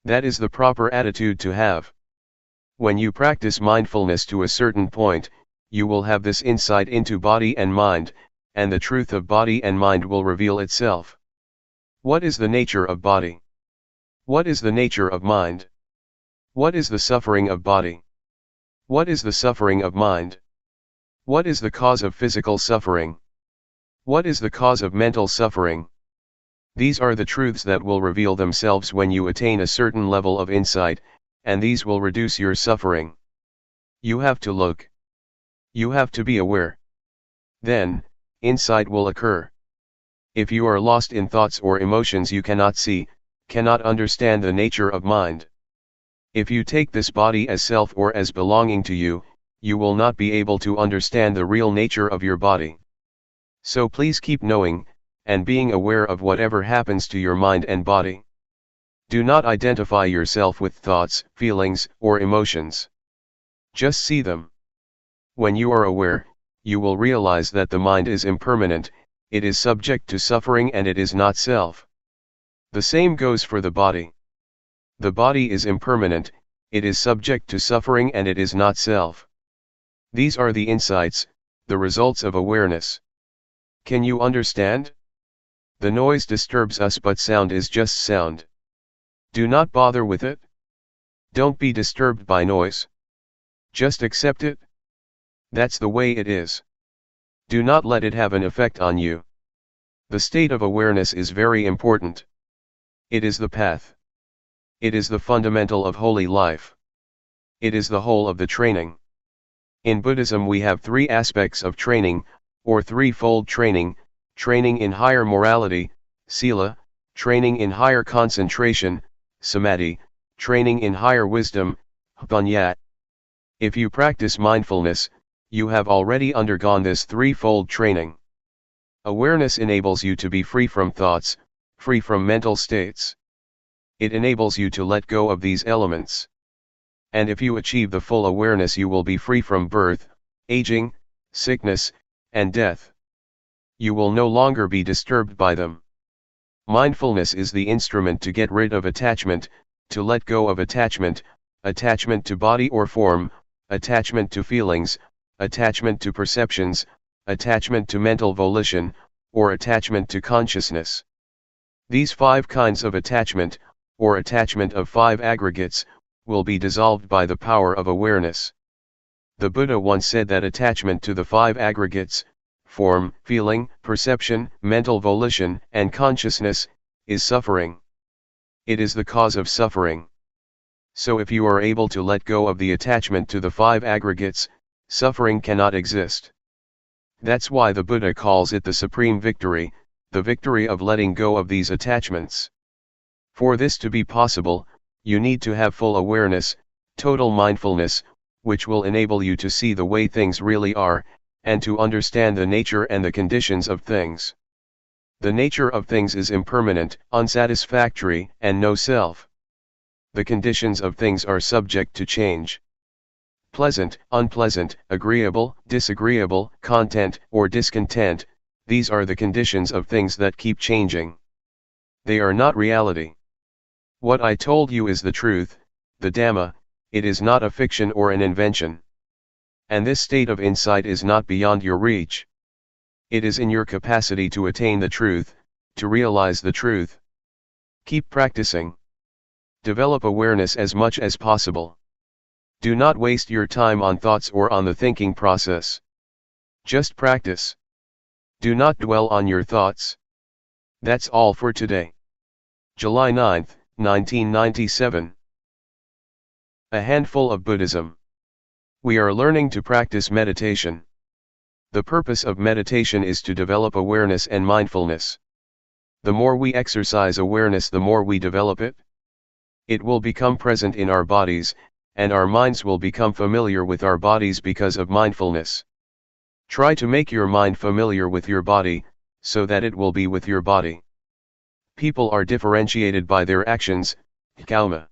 That is the proper attitude to have. When you practice mindfulness to a certain point, you will have this insight into body and mind, and the truth of body and mind will reveal itself. What is the nature of body? What is the nature of mind? What is the suffering of body? What is the suffering of mind? What is the cause of physical suffering? What is the cause of mental suffering? These are the truths that will reveal themselves when you attain a certain level of insight, and these will reduce your suffering. You have to look. You have to be aware. Then, insight will occur. If you are lost in thoughts or emotions, you cannot see, cannot understand the nature of mind. If you take this body as self or as belonging to you, you will not be able to understand the real nature of your body. So please keep knowing, and being aware of whatever happens to your mind and body. Do not identify yourself with thoughts, feelings, or emotions. Just see them. When you are aware, you will realize that the mind is impermanent, it is subject to suffering, and it is not self. The same goes for the body. The body is impermanent, it is subject to suffering, and it is not self. These are the insights, the results of awareness. Can you understand? The noise disturbs us, but sound is just sound. Do not bother with it. Don't be disturbed by noise. Just accept it. That's the way it is. Do not let it have an effect on you. The state of awareness is very important. It is the path. It is the fundamental of holy life. It is the whole of the training. In Buddhism we have three aspects of training, or threefold training: training in higher morality, sila; training in higher concentration, samadhi; training in higher wisdom, panya. If you practice mindfulness, you have already undergone this threefold training. Awareness enables you to be free from thoughts, free from mental states. It enables you to let go of these elements. And if you achieve the full awareness, you will be free from birth, aging, sickness, and death. You will no longer be disturbed by them. Mindfulness is the instrument to get rid of attachment, to let go of attachment, attachment to body or form, attachment to feelings, attachment to perceptions, attachment to mental volition, or attachment to consciousness. These 5 kinds of attachment, or attachment of 5 aggregates, will be dissolved by the power of awareness. The Buddha once said that attachment to the 5 aggregates, form, feeling, perception, mental volition, and consciousness, is suffering. It is the cause of suffering. So if you are able to let go of the attachment to the 5 aggregates, suffering cannot exist. That's why the Buddha calls it the supreme victory, the victory of letting go of these attachments. For this to be possible, you need to have full awareness, total mindfulness, which will enable you to see the way things really are, and to understand the nature and the conditions of things. The nature of things is impermanent, unsatisfactory, and no self. The conditions of things are subject to change. Pleasant, unpleasant, agreeable, disagreeable, content or discontent, these are the conditions of things that keep changing. They are not reality. What I told you is the truth, the Dhamma, it is not a fiction or an invention. And this state of insight is not beyond your reach. It is in your capacity to attain the truth, to realize the truth. Keep practicing. Develop awareness as much as possible. Do not waste your time on thoughts or on the thinking process. Just practice. Do not dwell on your thoughts. That's all for today. July 9, 1997. A handful of Buddhism. We are learning to practice meditation. The purpose of meditation is to develop awareness and mindfulness. The more we exercise awareness, the more we develop it. It will become present in our bodies, and our minds will become familiar with our bodies because of mindfulness. Try to make your mind familiar with your body, so that it will be with your body. People are differentiated by their actions, karma.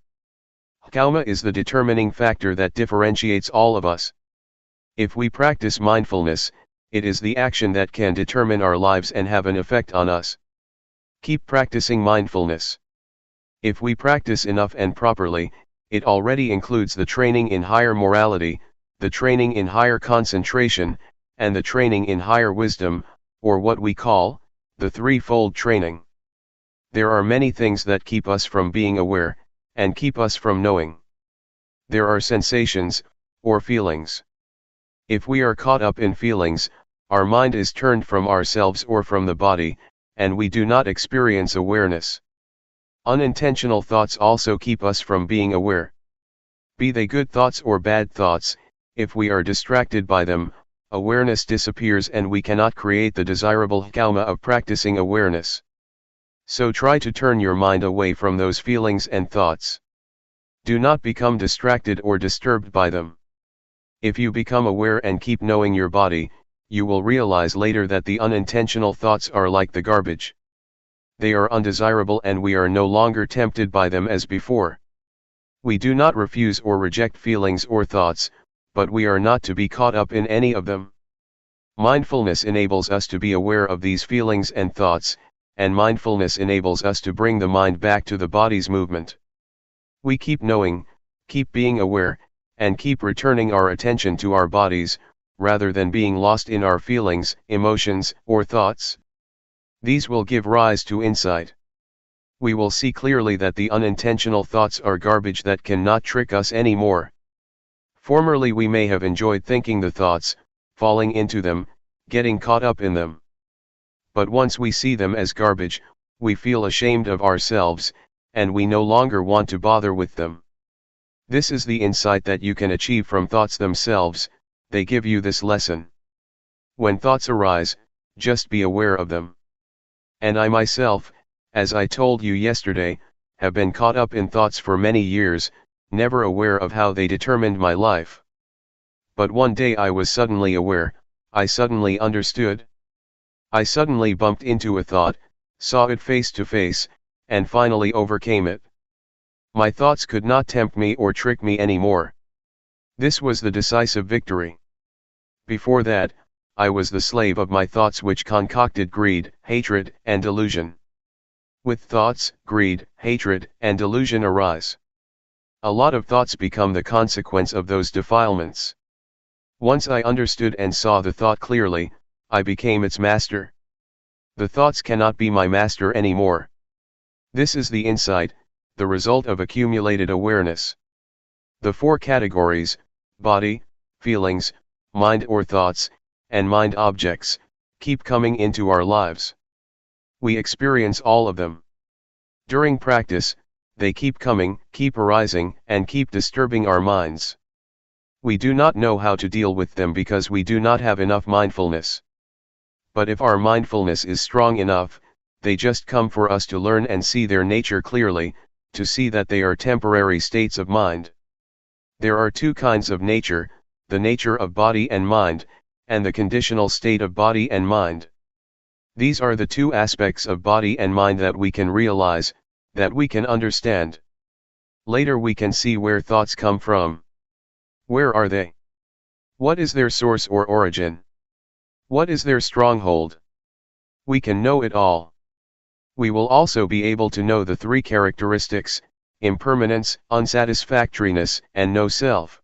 Karma is the determining factor that differentiates all of us. If we practice mindfulness, it is the action that can determine our lives and have an effect on us. Keep practicing mindfulness. If we practice enough and properly, it already includes the training in higher morality, the training in higher concentration, and the training in higher wisdom, or what we call, the threefold training. There are many things that keep us from being aware, and keep us from knowing. There are sensations, or feelings. If we are caught up in feelings, our mind is turned from ourselves or from the body, and we do not experience awareness. Unintentional thoughts also keep us from being aware. Be they good thoughts or bad thoughts, if we are distracted by them, awareness disappears and we cannot create the desirable karma of practicing awareness. So try to turn your mind away from those feelings and thoughts. Do not become distracted or disturbed by them. If you become aware and keep knowing your body, you will realize later that the unintentional thoughts are like the garbage. They are undesirable and we are no longer tempted by them as before. We do not refuse or reject feelings or thoughts, but we are not to be caught up in any of them. Mindfulness enables us to be aware of these feelings and thoughts, and mindfulness enables us to bring the mind back to the body's movement. We keep knowing, keep being aware, and keep returning our attention to our bodies, rather than being lost in our feelings, emotions, or thoughts. These will give rise to insight. We will see clearly that the unintentional thoughts are garbage that cannot trick us anymore. Formerly we may have enjoyed thinking the thoughts, falling into them, getting caught up in them. But once we see them as garbage, we feel ashamed of ourselves, and we no longer want to bother with them. This is the insight that you can achieve from thoughts themselves. They give you this lesson. When thoughts arise, just be aware of them. And I myself, as I told you yesterday, have been caught up in thoughts for many years, never aware of how they determined my life. But one day I was suddenly aware, I suddenly understood. I suddenly bumped into a thought, saw it face to face, and finally overcame it. My thoughts could not tempt me or trick me anymore. This was the decisive victory. Before that, I was the slave of my thoughts which concocted greed, hatred, and delusion. With thoughts, greed, hatred, and delusion arise. A lot of thoughts become the consequence of those defilements. Once I understood and saw the thought clearly, I became its master. The thoughts cannot be my master anymore. This is the insight, the result of accumulated awareness. The four categories, body, feelings, mind or thoughts, and mind objects, keep coming into our lives. We experience all of them. During practice, they keep coming, keep arising, and keep disturbing our minds. We do not know how to deal with them because we do not have enough mindfulness. But if our mindfulness is strong enough, they just come for us to learn and see their nature clearly, to see that they are temporary states of mind. There are two kinds of nature, the nature of body and mind, and the conditional state of body and mind. These are the two aspects of body and mind that we can realize, that we can understand. Later we can see where thoughts come from. Where are they? What is their source or origin? What is their stronghold? We can know it all. We will also be able to know the three characteristics, impermanence, unsatisfactoriness, and no self.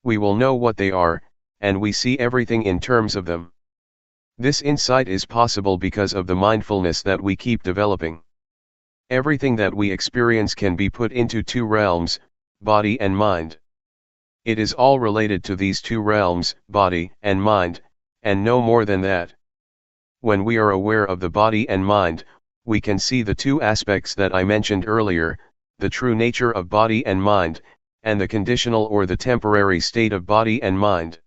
We will know what they are, and we see everything in terms of them. This insight is possible because of the mindfulness that we keep developing. Everything that we experience can be put into two realms, body and mind. It is all related to these two realms, body and mind, and no more than that. When we are aware of the body and mind, we can see the two aspects that I mentioned earlier, the true nature of body and mind, and the conditional or the temporary state of body and mind.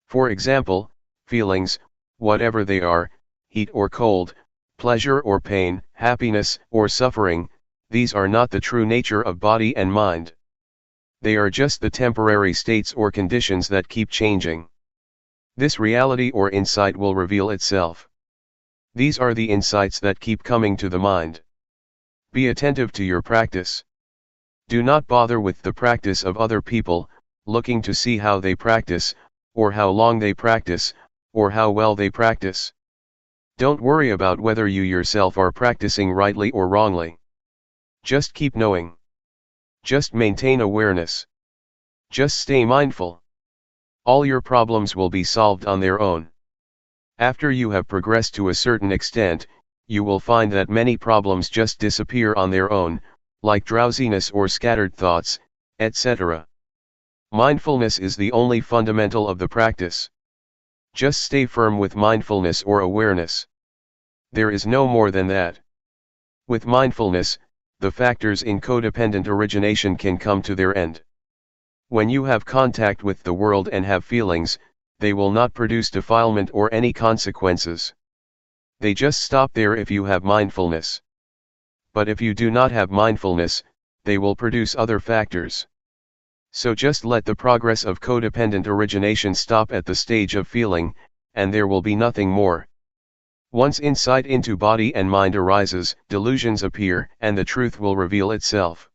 For example, feelings, whatever they are, heat or cold, pleasure or pain, happiness or suffering, these are not the true nature of body and mind. They are just the temporary states or conditions that keep changing. This reality or insight will reveal itself. These are the insights that keep coming to the mind. Be attentive to your practice. Do not bother with the practice of other people, looking to see how they practice, or how long they practice, or how well they practice. Don't worry about whether you yourself are practicing rightly or wrongly. Just keep knowing. Just maintain awareness. Just stay mindful. All your problems will be solved on their own. After you have progressed to a certain extent, you will find that many problems just disappear on their own, like drowsiness or scattered thoughts, etc. Mindfulness is the only fundamental of the practice. Just stay firm with mindfulness or awareness. There is no more than that. With mindfulness, the factors in codependent origination can come to their end. When you have contact with the world and have feelings, they will not produce defilement or any consequences. They just stop there if you have mindfulness. But if you do not have mindfulness, they will produce other factors. So just let the progress of codependent origination stop at the stage of feeling, and there will be nothing more. Once insight into body and mind arises, delusions appear, and the truth will reveal itself.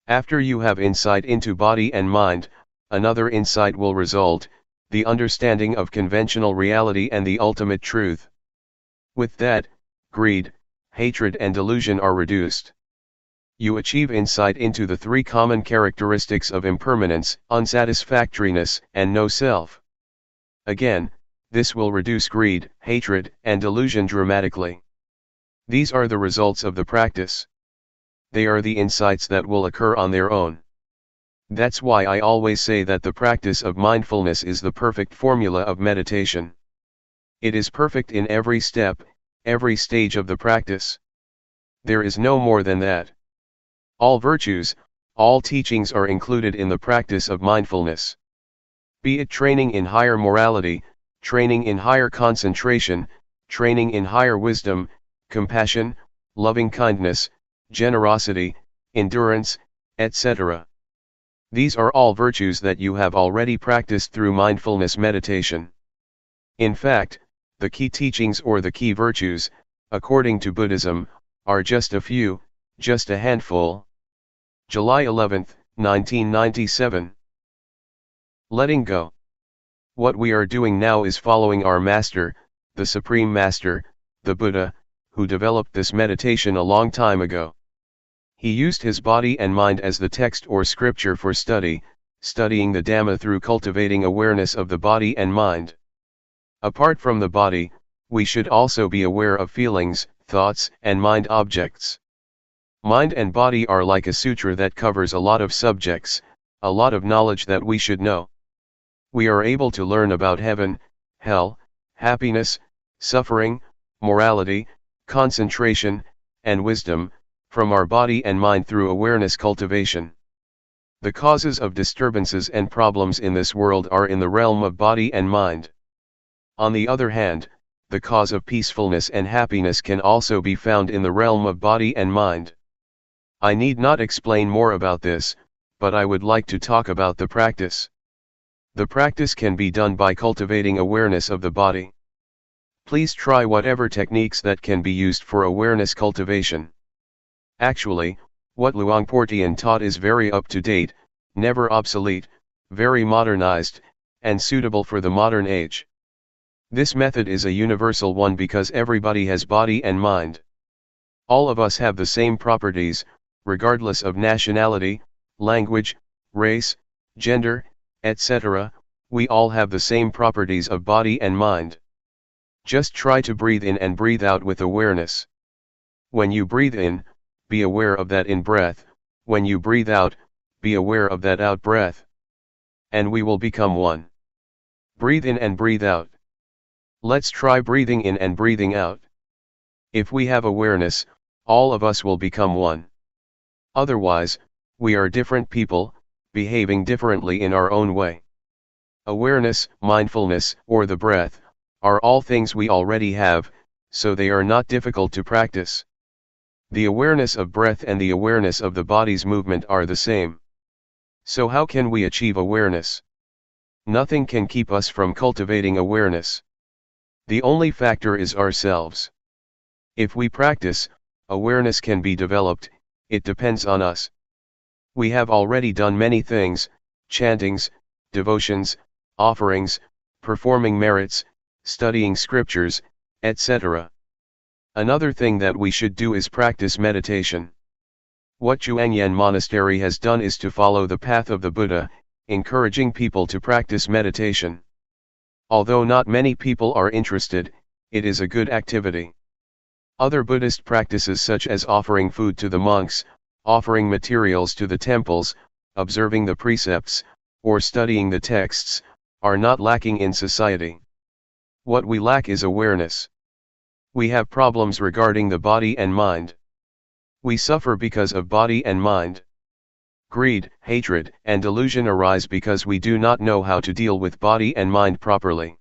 After you have insight into body and mind, another insight will result, the understanding of conventional reality and the ultimate truth. With that, greed, hatred and delusion are reduced. You achieve insight into the three common characteristics of impermanence, unsatisfactoriness, and no self. Again, this will reduce greed, hatred, and delusion dramatically. These are the results of the practice. They are the insights that will occur on their own. That's why I always say that the practice of mindfulness is the perfect formula of meditation. It is perfect in every step, every stage of the practice. There is no more than that. All virtues, all teachings are included in the practice of mindfulness. Be it training in higher morality, training in higher concentration, training in higher wisdom, compassion, loving kindness, generosity, endurance, etc. These are all virtues that you have already practiced through mindfulness meditation. In fact, the key teachings or the key virtues, according to Buddhism, are just a few, just a handful. July 11, 1997. Letting go. What we are doing now is following our Master, the Supreme Master, the Buddha, who developed this meditation a long time ago. He used his body and mind as the text or scripture for studying the Dhamma through cultivating awareness of the body and mind. Apart from the body, we should also be aware of feelings, thoughts, and mind objects. Mind and body are like a sutra that covers a lot of subjects, a lot of knowledge that we should know. We are able to learn about heaven, hell, happiness, suffering, morality, concentration, and wisdom, from our body and mind through awareness cultivation. The causes of disturbances and problems in this world are in the realm of body and mind. On the other hand, the cause of peacefulness and happiness can also be found in the realm of body and mind. I need not explain more about this, but I would like to talk about the practice. The practice can be done by cultivating awareness of the body. Please try whatever techniques that can be used for awareness cultivation. Actually, what Luangpor Teean taught is very up to date, never obsolete, very modernized, and suitable for the modern age. This method is a universal one because everybody has body and mind. All of us have the same properties, regardless of nationality, language, race, gender, etc. We all have the same properties of body and mind. Just try to breathe in and breathe out with awareness. When you breathe in, be aware of that in breath, when you breathe out, be aware of that out breath. And we will become one. Breathe in and breathe out. Let's try breathing in and breathing out. If we have awareness, all of us will become one. Otherwise, we are different people, behaving differently in our own way. Awareness, mindfulness, or the breath, are all things we already have, so they are not difficult to practice. The awareness of breath and the awareness of the body's movement are the same. So how can we achieve awareness? Nothing can keep us from cultivating awareness. The only factor is ourselves. If we practice, awareness can be developed, it depends on us. We have already done many things, chantings, devotions, offerings, performing merits, studying scriptures, etc. Another thing that we should do is practice meditation. What Zhuangyan Monastery has done is to follow the path of the Buddha, encouraging people to practice meditation. Although not many people are interested, it is a good activity. Other Buddhist practices such as offering food to the monks, offering materials to the temples, observing the precepts, or studying the texts, are not lacking in society. What we lack is awareness. We have problems regarding the body and mind. We suffer because of body and mind. Greed, hatred, and delusion arise because we do not know how to deal with body and mind properly.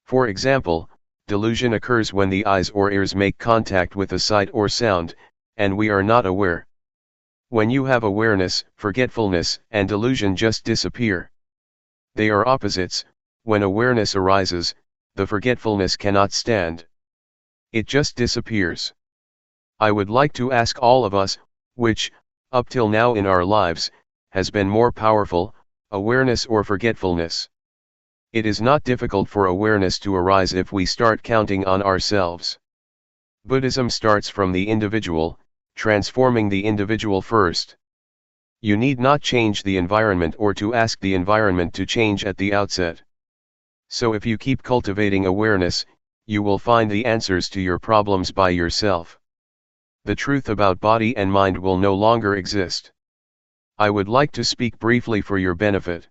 For example, delusion occurs when the eyes or ears make contact with a sight or sound, and we are not aware. When you have awareness, forgetfulness and delusion just disappear. They are opposites. When awareness arises, the forgetfulness cannot stand. It just disappears. I would like to ask all of us, which, up till now in our lives, has been more powerful, awareness or forgetfulness? It is not difficult for awareness to arise if we start counting on ourselves. Buddhism starts from the individual, transforming the individual first. You need not change the environment or to ask the environment to change at the outset. So if you keep cultivating awareness, you will find the answers to your problems by yourself. The truth about body and mind will no longer exist. I would like to speak briefly for your benefit.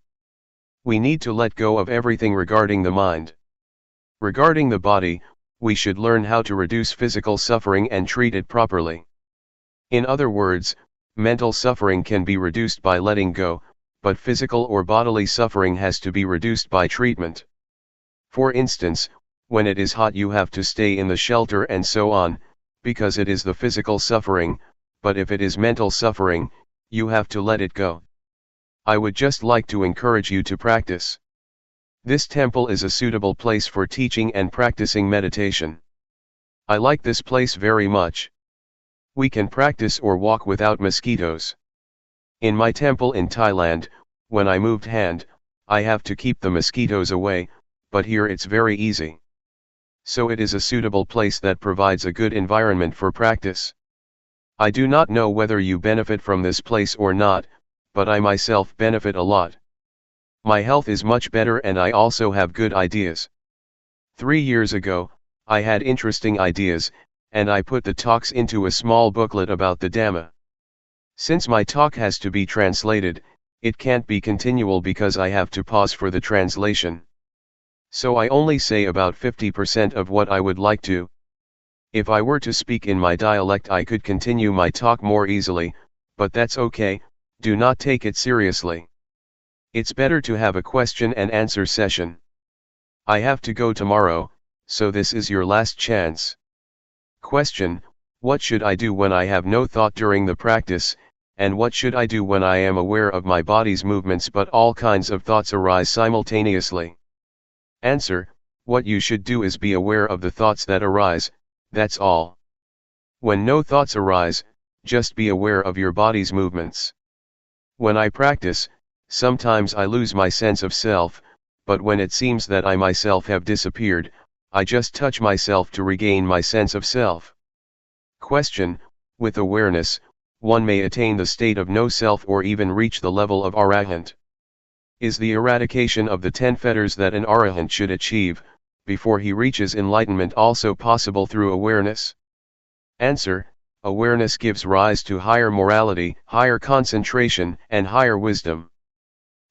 We need to let go of everything regarding the mind. Regarding the body, we should learn how to reduce physical suffering and treat it properly. In other words, mental suffering can be reduced by letting go, but physical or bodily suffering has to be reduced by treatment. For instance, when it is hot you have to stay in the shelter and so on, because it is the physical suffering, but if it is mental suffering, you have to let it go. I would just like to encourage you to practice. This temple is a suitable place for teaching and practicing meditation. I like this place very much. We can practice or walk without mosquitoes. In my temple in Thailand, when I moved hand, I have to keep the mosquitoes away, but here it's very easy. So it is a suitable place that provides a good environment for practice. I do not know whether you benefit from this place or not, but I myself benefit a lot. My health is much better and I also have good ideas. 3 years ago, I had interesting ideas, and I put the talks into a small booklet about the Dhamma. Since my talk has to be translated, it can't be continual because I have to pause for the translation. So I only say about 50% of what I would like to. If I were to speak in my dialect I could continue my talk more easily, but that's okay, do not take it seriously. It's better to have a question and answer session. I have to go tomorrow, so this is your last chance. Question: what should I do when I have no thought during the practice, and what should I do when I am aware of my body's movements but all kinds of thoughts arise simultaneously? Answer: what you should do is be aware of the thoughts that arise, that's all. When no thoughts arise, just be aware of your body's movements. When I practice, sometimes I lose my sense of self, but when it seems that I myself have disappeared, I just touch myself to regain my sense of self. Question: with awareness, one may attain the state of no self or even reach the level of arahant. Is the eradication of the 10 fetters that an arahant should achieve, before he reaches enlightenment also possible through awareness? Answer: awareness gives rise to higher morality, higher concentration, and higher wisdom.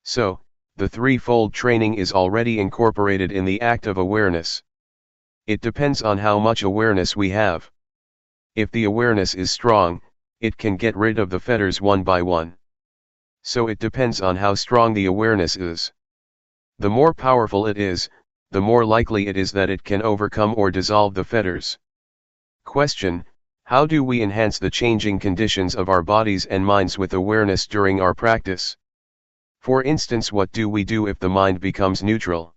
So, the threefold training is already incorporated in the act of awareness. It depends on how much awareness we have. If the awareness is strong, it can get rid of the fetters one by one. So it depends on how strong the awareness is. The more powerful it is, the more likely it is that it can overcome or dissolve the fetters. Question: how do we enhance the changing conditions of our bodies and minds with awareness during our practice? For instance, what do we do if the mind becomes neutral?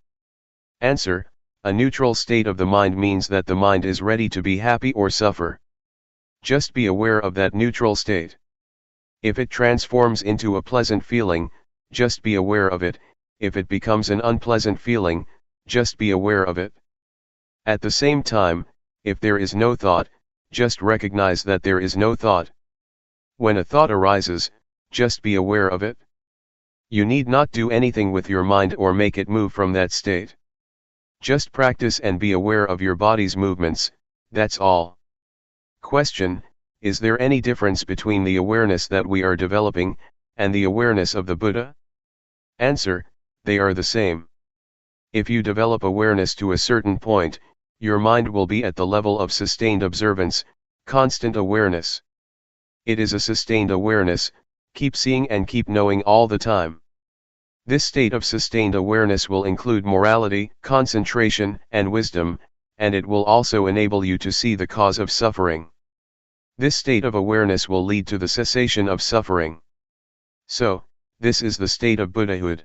Answer: a neutral state of the mind means that the mind is ready to be happy or suffer. Just be aware of that neutral state. If it transforms into a pleasant feeling, just be aware of it. If it becomes an unpleasant feeling, just be aware of it. At the same time, if there is no thought, just recognize that there is no thought. When a thought arises, just be aware of it. You need not do anything with your mind or make it move from that state. Just practice and be aware of your body's movements, that's all. Question: is there any difference between the awareness that we are developing, and the awareness of the Buddha? Answer: they are the same. If you develop awareness to a certain point, your mind will be at the level of sustained observance, constant awareness. It is a sustained awareness, keep seeing and keep knowing all the time. This state of sustained awareness will include morality, concentration, and wisdom, and it will also enable you to see the cause of suffering. This state of awareness will lead to the cessation of suffering. So, this is the state of Buddhahood.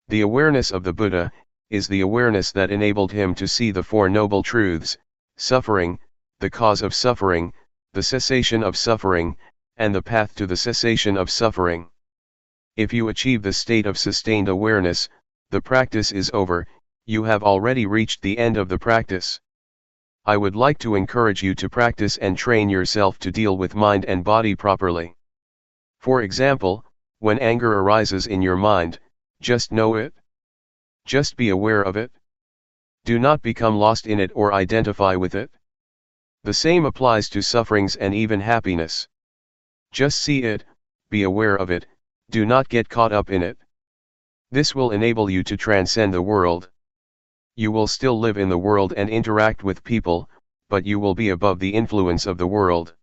The awareness of the Buddha is the awareness that enabled him to see the Four Noble Truths: suffering, the cause of suffering, the cessation of suffering, and the path to the cessation of suffering. If you achieve the state of sustained awareness, the practice is over, you have already reached the end of the practice. I would like to encourage you to practice and train yourself to deal with mind and body properly. For example, when anger arises in your mind, just know it. Just be aware of it. Do not become lost in it or identify with it. The same applies to sufferings and even happiness. Just see it, be aware of it, do not get caught up in it. This will enable you to transcend the world. You will still live in the world and interact with people, but you will be above the influence of the world.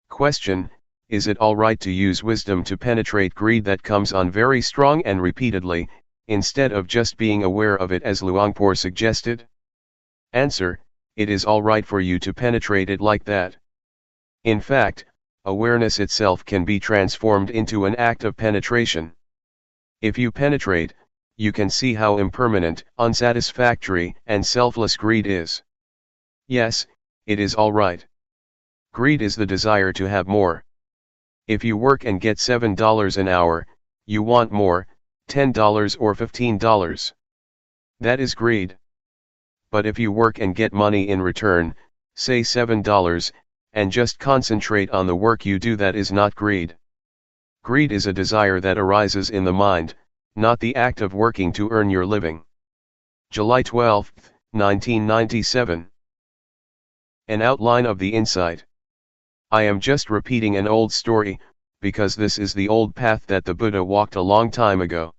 Question: is it alright to use wisdom to penetrate greed that comes on very strong and repeatedly, instead of just being aware of it as Luangpor suggested? Answer: it is alright for you to penetrate it like that. In fact, awareness itself can be transformed into an act of penetration. If you penetrate, you can see how impermanent, unsatisfactory, and selfless greed is. Yes, it is alright. Greed is the desire to have more. If you work and get $7 an hour, you want more, $10 or $15. That is greed. But if you work and get money in return, say $7, and just concentrate on the work you do, that is not greed. Greed is a desire that arises in the mind, not the act of working to earn your living. July 12, 1997. An outline of the insight. I am just repeating an old story, because this is the old path that the Buddha walked a long time ago.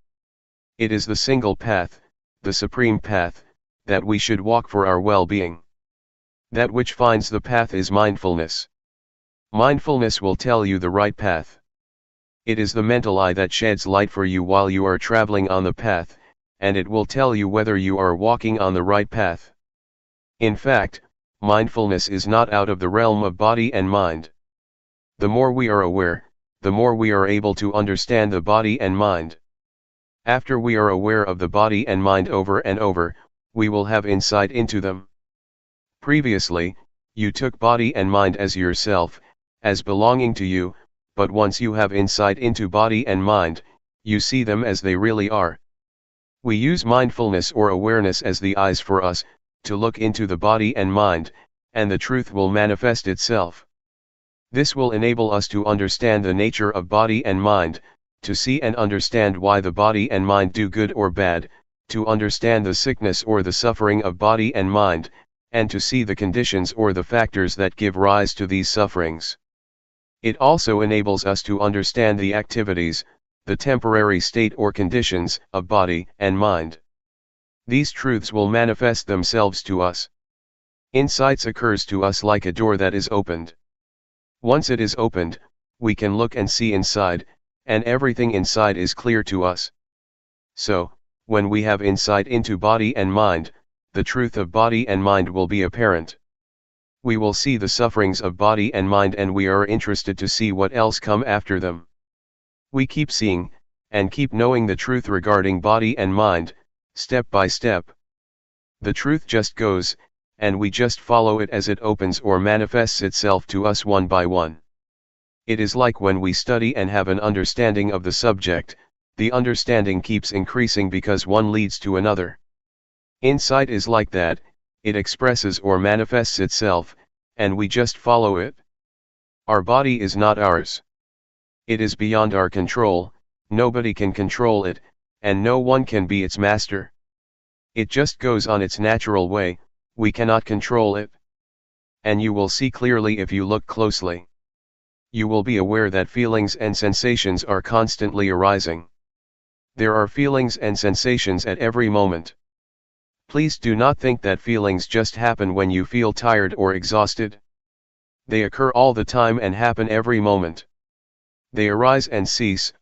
It is the single path, the supreme path, that we should walk for our well-being. That which finds the path is mindfulness. Mindfulness will tell you the right path. It is the mental eye that sheds light for you while you are traveling on the path, and it will tell you whether you are walking on the right path. In fact, mindfulness is not out of the realm of body and mind. The more we are aware, the more we are able to understand the body and mind. After we are aware of the body and mind over and over, we will have insight into them. Previously, you took body and mind as yourself, as belonging to you, but once you have insight into body and mind, you see them as they really are. We use mindfulness or awareness as the eyes for us, to look into the body and mind, and the truth will manifest itself. This will enable us to understand the nature of body and mind, to see and understand why the body and mind do good or bad, to understand the sickness or the suffering of body and mind, and to see the conditions or the factors that give rise to these sufferings. It also enables us to understand the activities, the temporary state or conditions, of body and mind. These truths will manifest themselves to us. Insights occurs to us like a door that is opened. Once it is opened, we can look and see inside, and everything inside is clear to us. So, when we have insight into body and mind, the truth of body and mind will be apparent. We will see the sufferings of body and mind, and we are interested to see what else come after them. We keep seeing, and keep knowing the truth regarding body and mind, step by step. The truth just goes, and we just follow it as it opens or manifests itself to us one by one. It is like when we study and have an understanding of the subject, the understanding keeps increasing because one leads to another. Insight is like that, it expresses or manifests itself, and we just follow it. Our body is not ours. It is beyond our control, nobody can control it, and no one can be its master. It just goes on its natural way, we cannot control it. And you will see clearly if you look closely. You will be aware that feelings and sensations are constantly arising. There are feelings and sensations at every moment. Please do not think that feelings just happen when you feel tired or exhausted. They occur all the time and happen every moment. They arise and cease,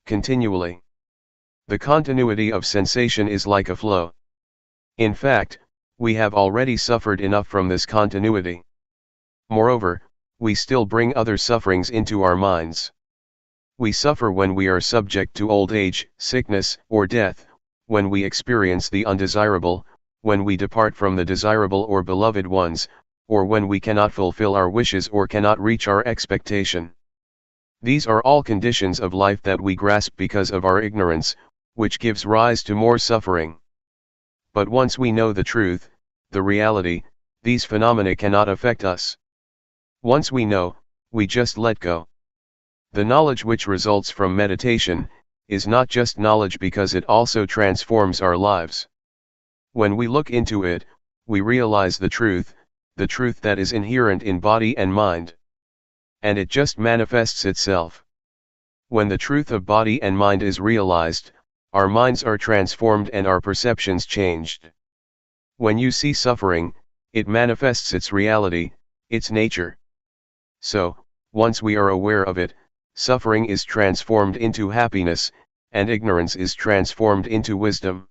continually. The continuity of sensation is like a flow. In fact, we have already suffered enough from this continuity. Moreover, we still bring other sufferings into our minds. We suffer when we are subject to old age, sickness, or death, when we experience the undesirable, when we depart from the desirable or beloved ones, or when we cannot fulfill our wishes or cannot reach our expectation. These are all conditions of life that we grasp because of our ignorance, which gives rise to more suffering. But once we know the truth, the reality, these phenomena cannot affect us. Once we know, we just let go. The knowledge which results from meditation is not just knowledge because it also transforms our lives. When we look into it, we realize the truth that is inherent in body and mind. And it just manifests itself. When the truth of body and mind is realized, our minds are transformed and our perceptions changed. When you see suffering, it manifests its reality, its nature. So, once we are aware of it, suffering is transformed into happiness, and ignorance is transformed into wisdom.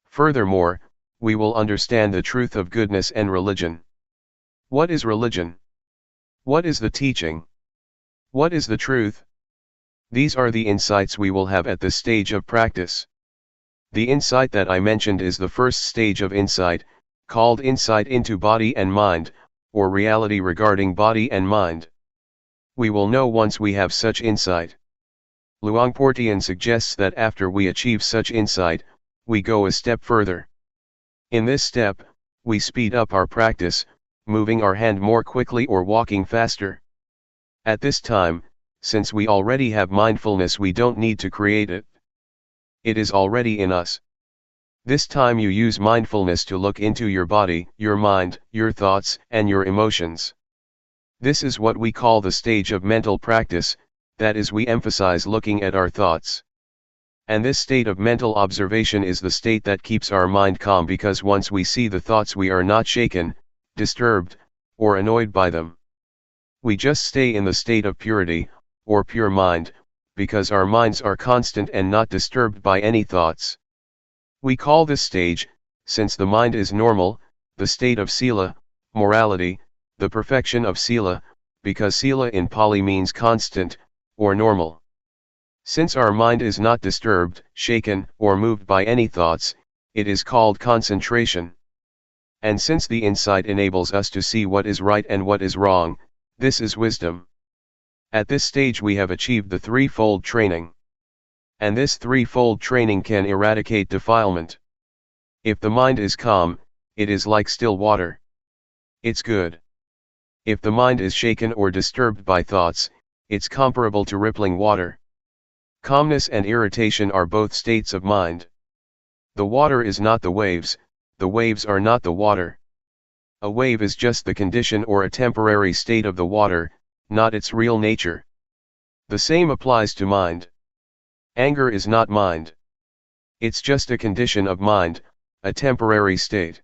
Furthermore, we will understand the truth of goodness and religion. What is religion? What is the teaching? What is the truth? These are the insights we will have at this stage of practice. The insight that I mentioned is the first stage of insight, called insight into body and mind, or reality regarding body and mind. We will know once we have such insight. Luangpor Teean suggests that after we achieve such insight, we go a step further. In this step, we speed up our practice, moving our hand more quickly or walking faster. At this time, since we already have mindfulness, we don't need to create it. It is already in us. This time you use mindfulness to look into your body, your mind, your thoughts, and your emotions. This is what we call the stage of mental practice, that is, we emphasize looking at our thoughts. And this state of mental observation is the state that keeps our mind calm, because once we see the thoughts we are not shaken, disturbed, or annoyed by them. We just stay in the state of purity, or pure mind, because our minds are constant and not disturbed by any thoughts. We call this stage, since the mind is normal, the state of sila, morality, the perfection of sila, because sila in Pali means constant, or normal. Since our mind is not disturbed, shaken, or moved by any thoughts, it is called concentration. And since the insight enables us to see what is right and what is wrong, this is wisdom. At this stage we have achieved the threefold training. And this threefold training can eradicate defilement. If the mind is calm, it is like still water. It's good. If the mind is shaken or disturbed by thoughts, it's comparable to rippling water. Calmness and irritation are both states of mind. The water is not the waves are not the water. A wave is just the condition or a temporary state of the water, not its real nature. The same applies to mind. Anger is not mind. It's just a condition of mind, a temporary state.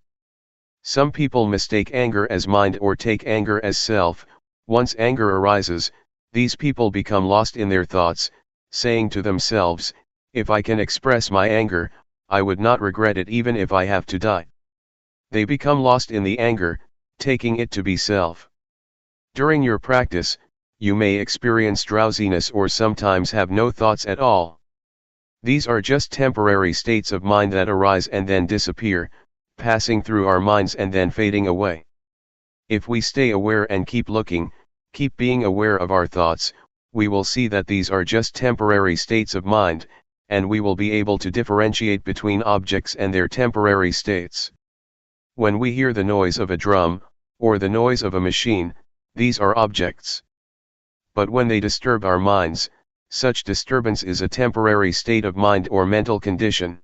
Some people mistake anger as mind or take anger as self. Once anger arises, these people become lost in their thoughts, saying to themselves, "If I can express my anger, I would not regret it even if I have to die." They become lost in the anger, taking it to be self. During your practice, you may experience drowsiness or sometimes have no thoughts at all. These are just temporary states of mind that arise and then disappear, passing through our minds and then fading away. If we stay aware and keep looking, keep being aware of our thoughts, we will see that these are just temporary states of mind, and we will be able to differentiate between objects and their temporary states. When we hear the noise of a drum, or the noise of a machine, these are objects. But when they disturb our minds, such disturbance is a temporary state of mind or mental condition.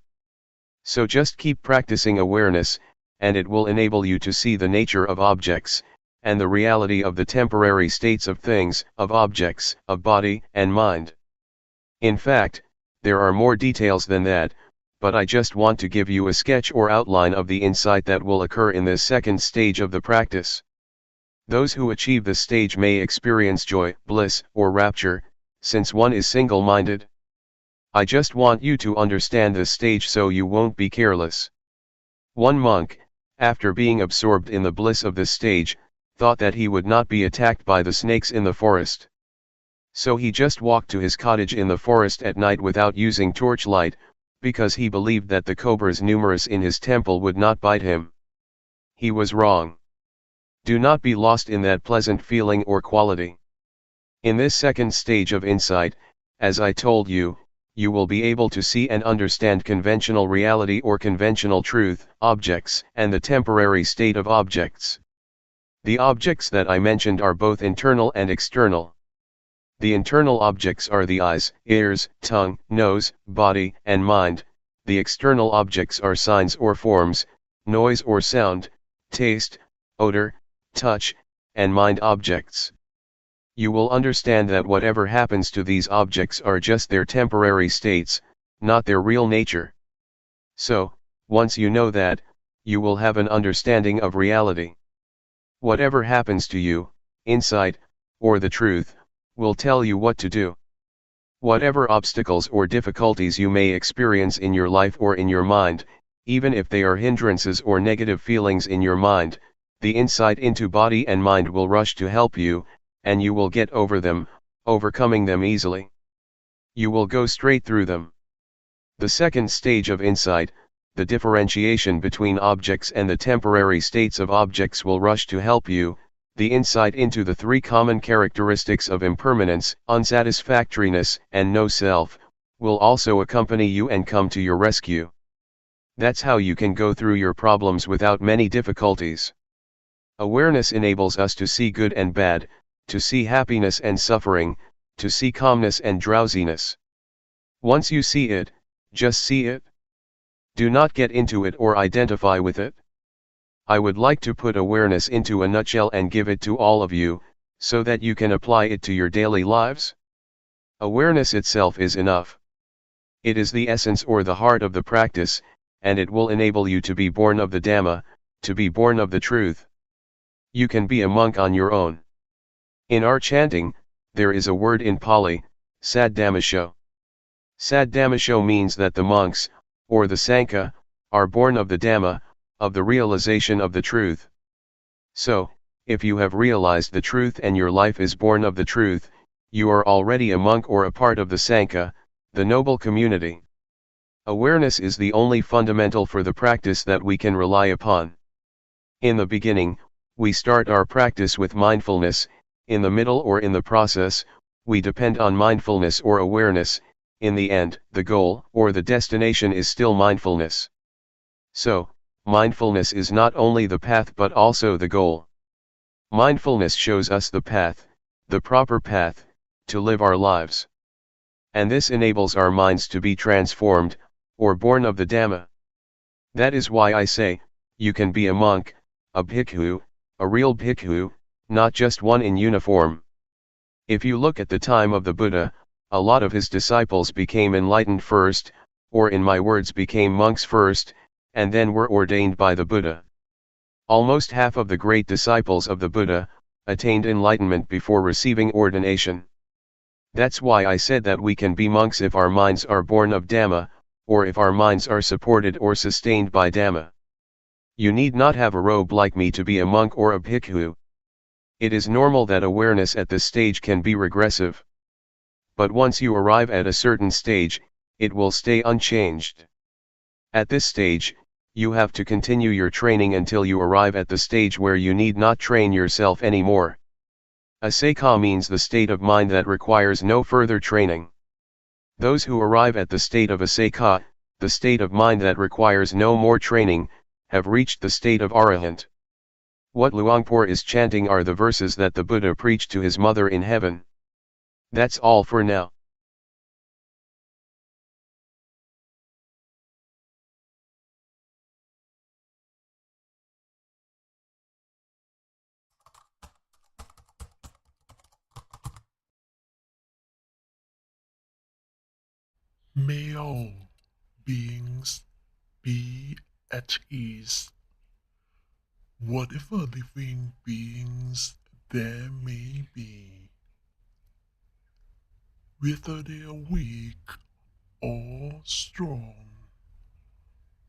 So just keep practicing awareness, and it will enable you to see the nature of objects, and the reality of the temporary states of things, of objects, of body and mind. In fact, there are more details than that, but I just want to give you a sketch or outline of the insight that will occur in this second stage of the practice. Those who achieve this stage may experience joy, bliss, or rapture, since one is single-minded. I just want you to understand this stage so you won't be careless. One monk, after being absorbed in the bliss of this stage, thought that he would not be attacked by the snakes in the forest. So he just walked to his cottage in the forest at night without using torchlight, because he believed that the cobras numerous in his temple would not bite him. He was wrong. Do not be lost in that pleasant feeling or quality. In this second stage of insight, as I told you, you will be able to see and understand conventional reality or conventional truth, objects, and the temporary state of objects. The objects that I mentioned are both internal and external. The internal objects are the eyes, ears, tongue, nose, body, and mind. The external objects are signs or forms, noise or sound, taste, odor, touch, and mind objects. You will understand that whatever happens to these objects are just their temporary states, not their real nature. So, once you know that, you will have an understanding of reality. Whatever happens to you, insight, or the truth, will tell you what to do. Whatever obstacles or difficulties you may experience in your life or in your mind, even if they are hindrances or negative feelings in your mind, the insight into body and mind will rush to help you, and you will get over them, overcoming them easily. You will go straight through them. The second stage of insight, the differentiation between objects and the temporary states of objects, will rush to help you. The insight into the three common characteristics of impermanence, unsatisfactoriness, and no self, will also accompany you and come to your rescue. That's how you can go through your problems without many difficulties. Awareness enables us to see good and bad, to see happiness and suffering, to see calmness and drowsiness. Once you see it, just see it. Do not get into it or identify with it. I would like to put awareness into a nutshell and give it to all of you, so that you can apply it to your daily lives. Awareness itself is enough. It is the essence or the heart of the practice, and it will enable you to be born of the Dhamma, to be born of the truth. You can be a monk on your own. In our chanting, there is a word in Pali, Saddhammasho. Saddhammasho means that the monks, or the Sangha, are born of the Dhamma, of the realization of the truth. So, if you have realized the truth and your life is born of the truth, you are already a monk or a part of the Sangha, the noble community. Awareness is the only fundamental for the practice that we can rely upon. In the beginning, we start our practice with mindfulness. In the middle or in the process, we depend on mindfulness or awareness. In the end, the goal or the destination is still mindfulness. So, mindfulness is not only the path but also the goal. Mindfulness shows us the path, the proper path, to live our lives. And this enables our minds to be transformed, or born of the Dhamma. That is why I say, you can be a monk, a bhikkhu, a real bhikkhu, not just one in uniform. If you look at the time of the Buddha, a lot of his disciples became enlightened first, or in my words became monks first, and then were ordained by the Buddha. Almost half of the great disciples of the Buddha attained enlightenment before receiving ordination. That's why I said that we can be monks if our minds are born of Dhamma, or if our minds are supported or sustained by Dhamma. You need not have a robe like me to be a monk or a bhikkhu. It is normal that awareness at this stage can be regressive. But once you arrive at a certain stage, it will stay unchanged. At this stage, you have to continue your training until you arrive at the stage where you need not train yourself anymore. Asakha means the state of mind that requires no further training. Those who arrive at the state of asakha, the state of mind that requires no more training, have reached the state of arahant. What Luangpor is chanting are the verses that the Buddha preached to his mother in heaven. That's all for now. May all beings be at ease. Whatever living beings there may be, whether they are weak or strong,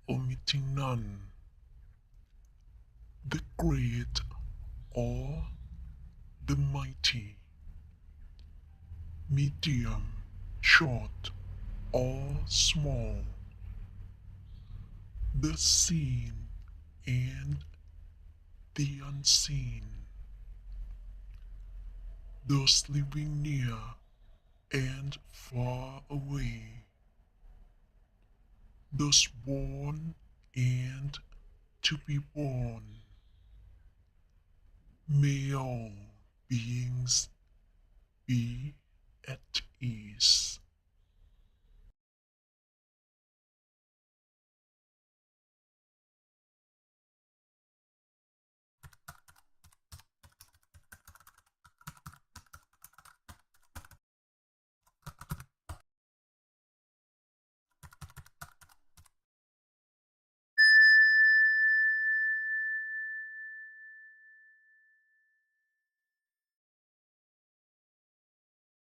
omitting none, the great or the mighty, medium, short or small, the seen and the unseen, those living near and far away, those born and to be born. May all beings be at ease.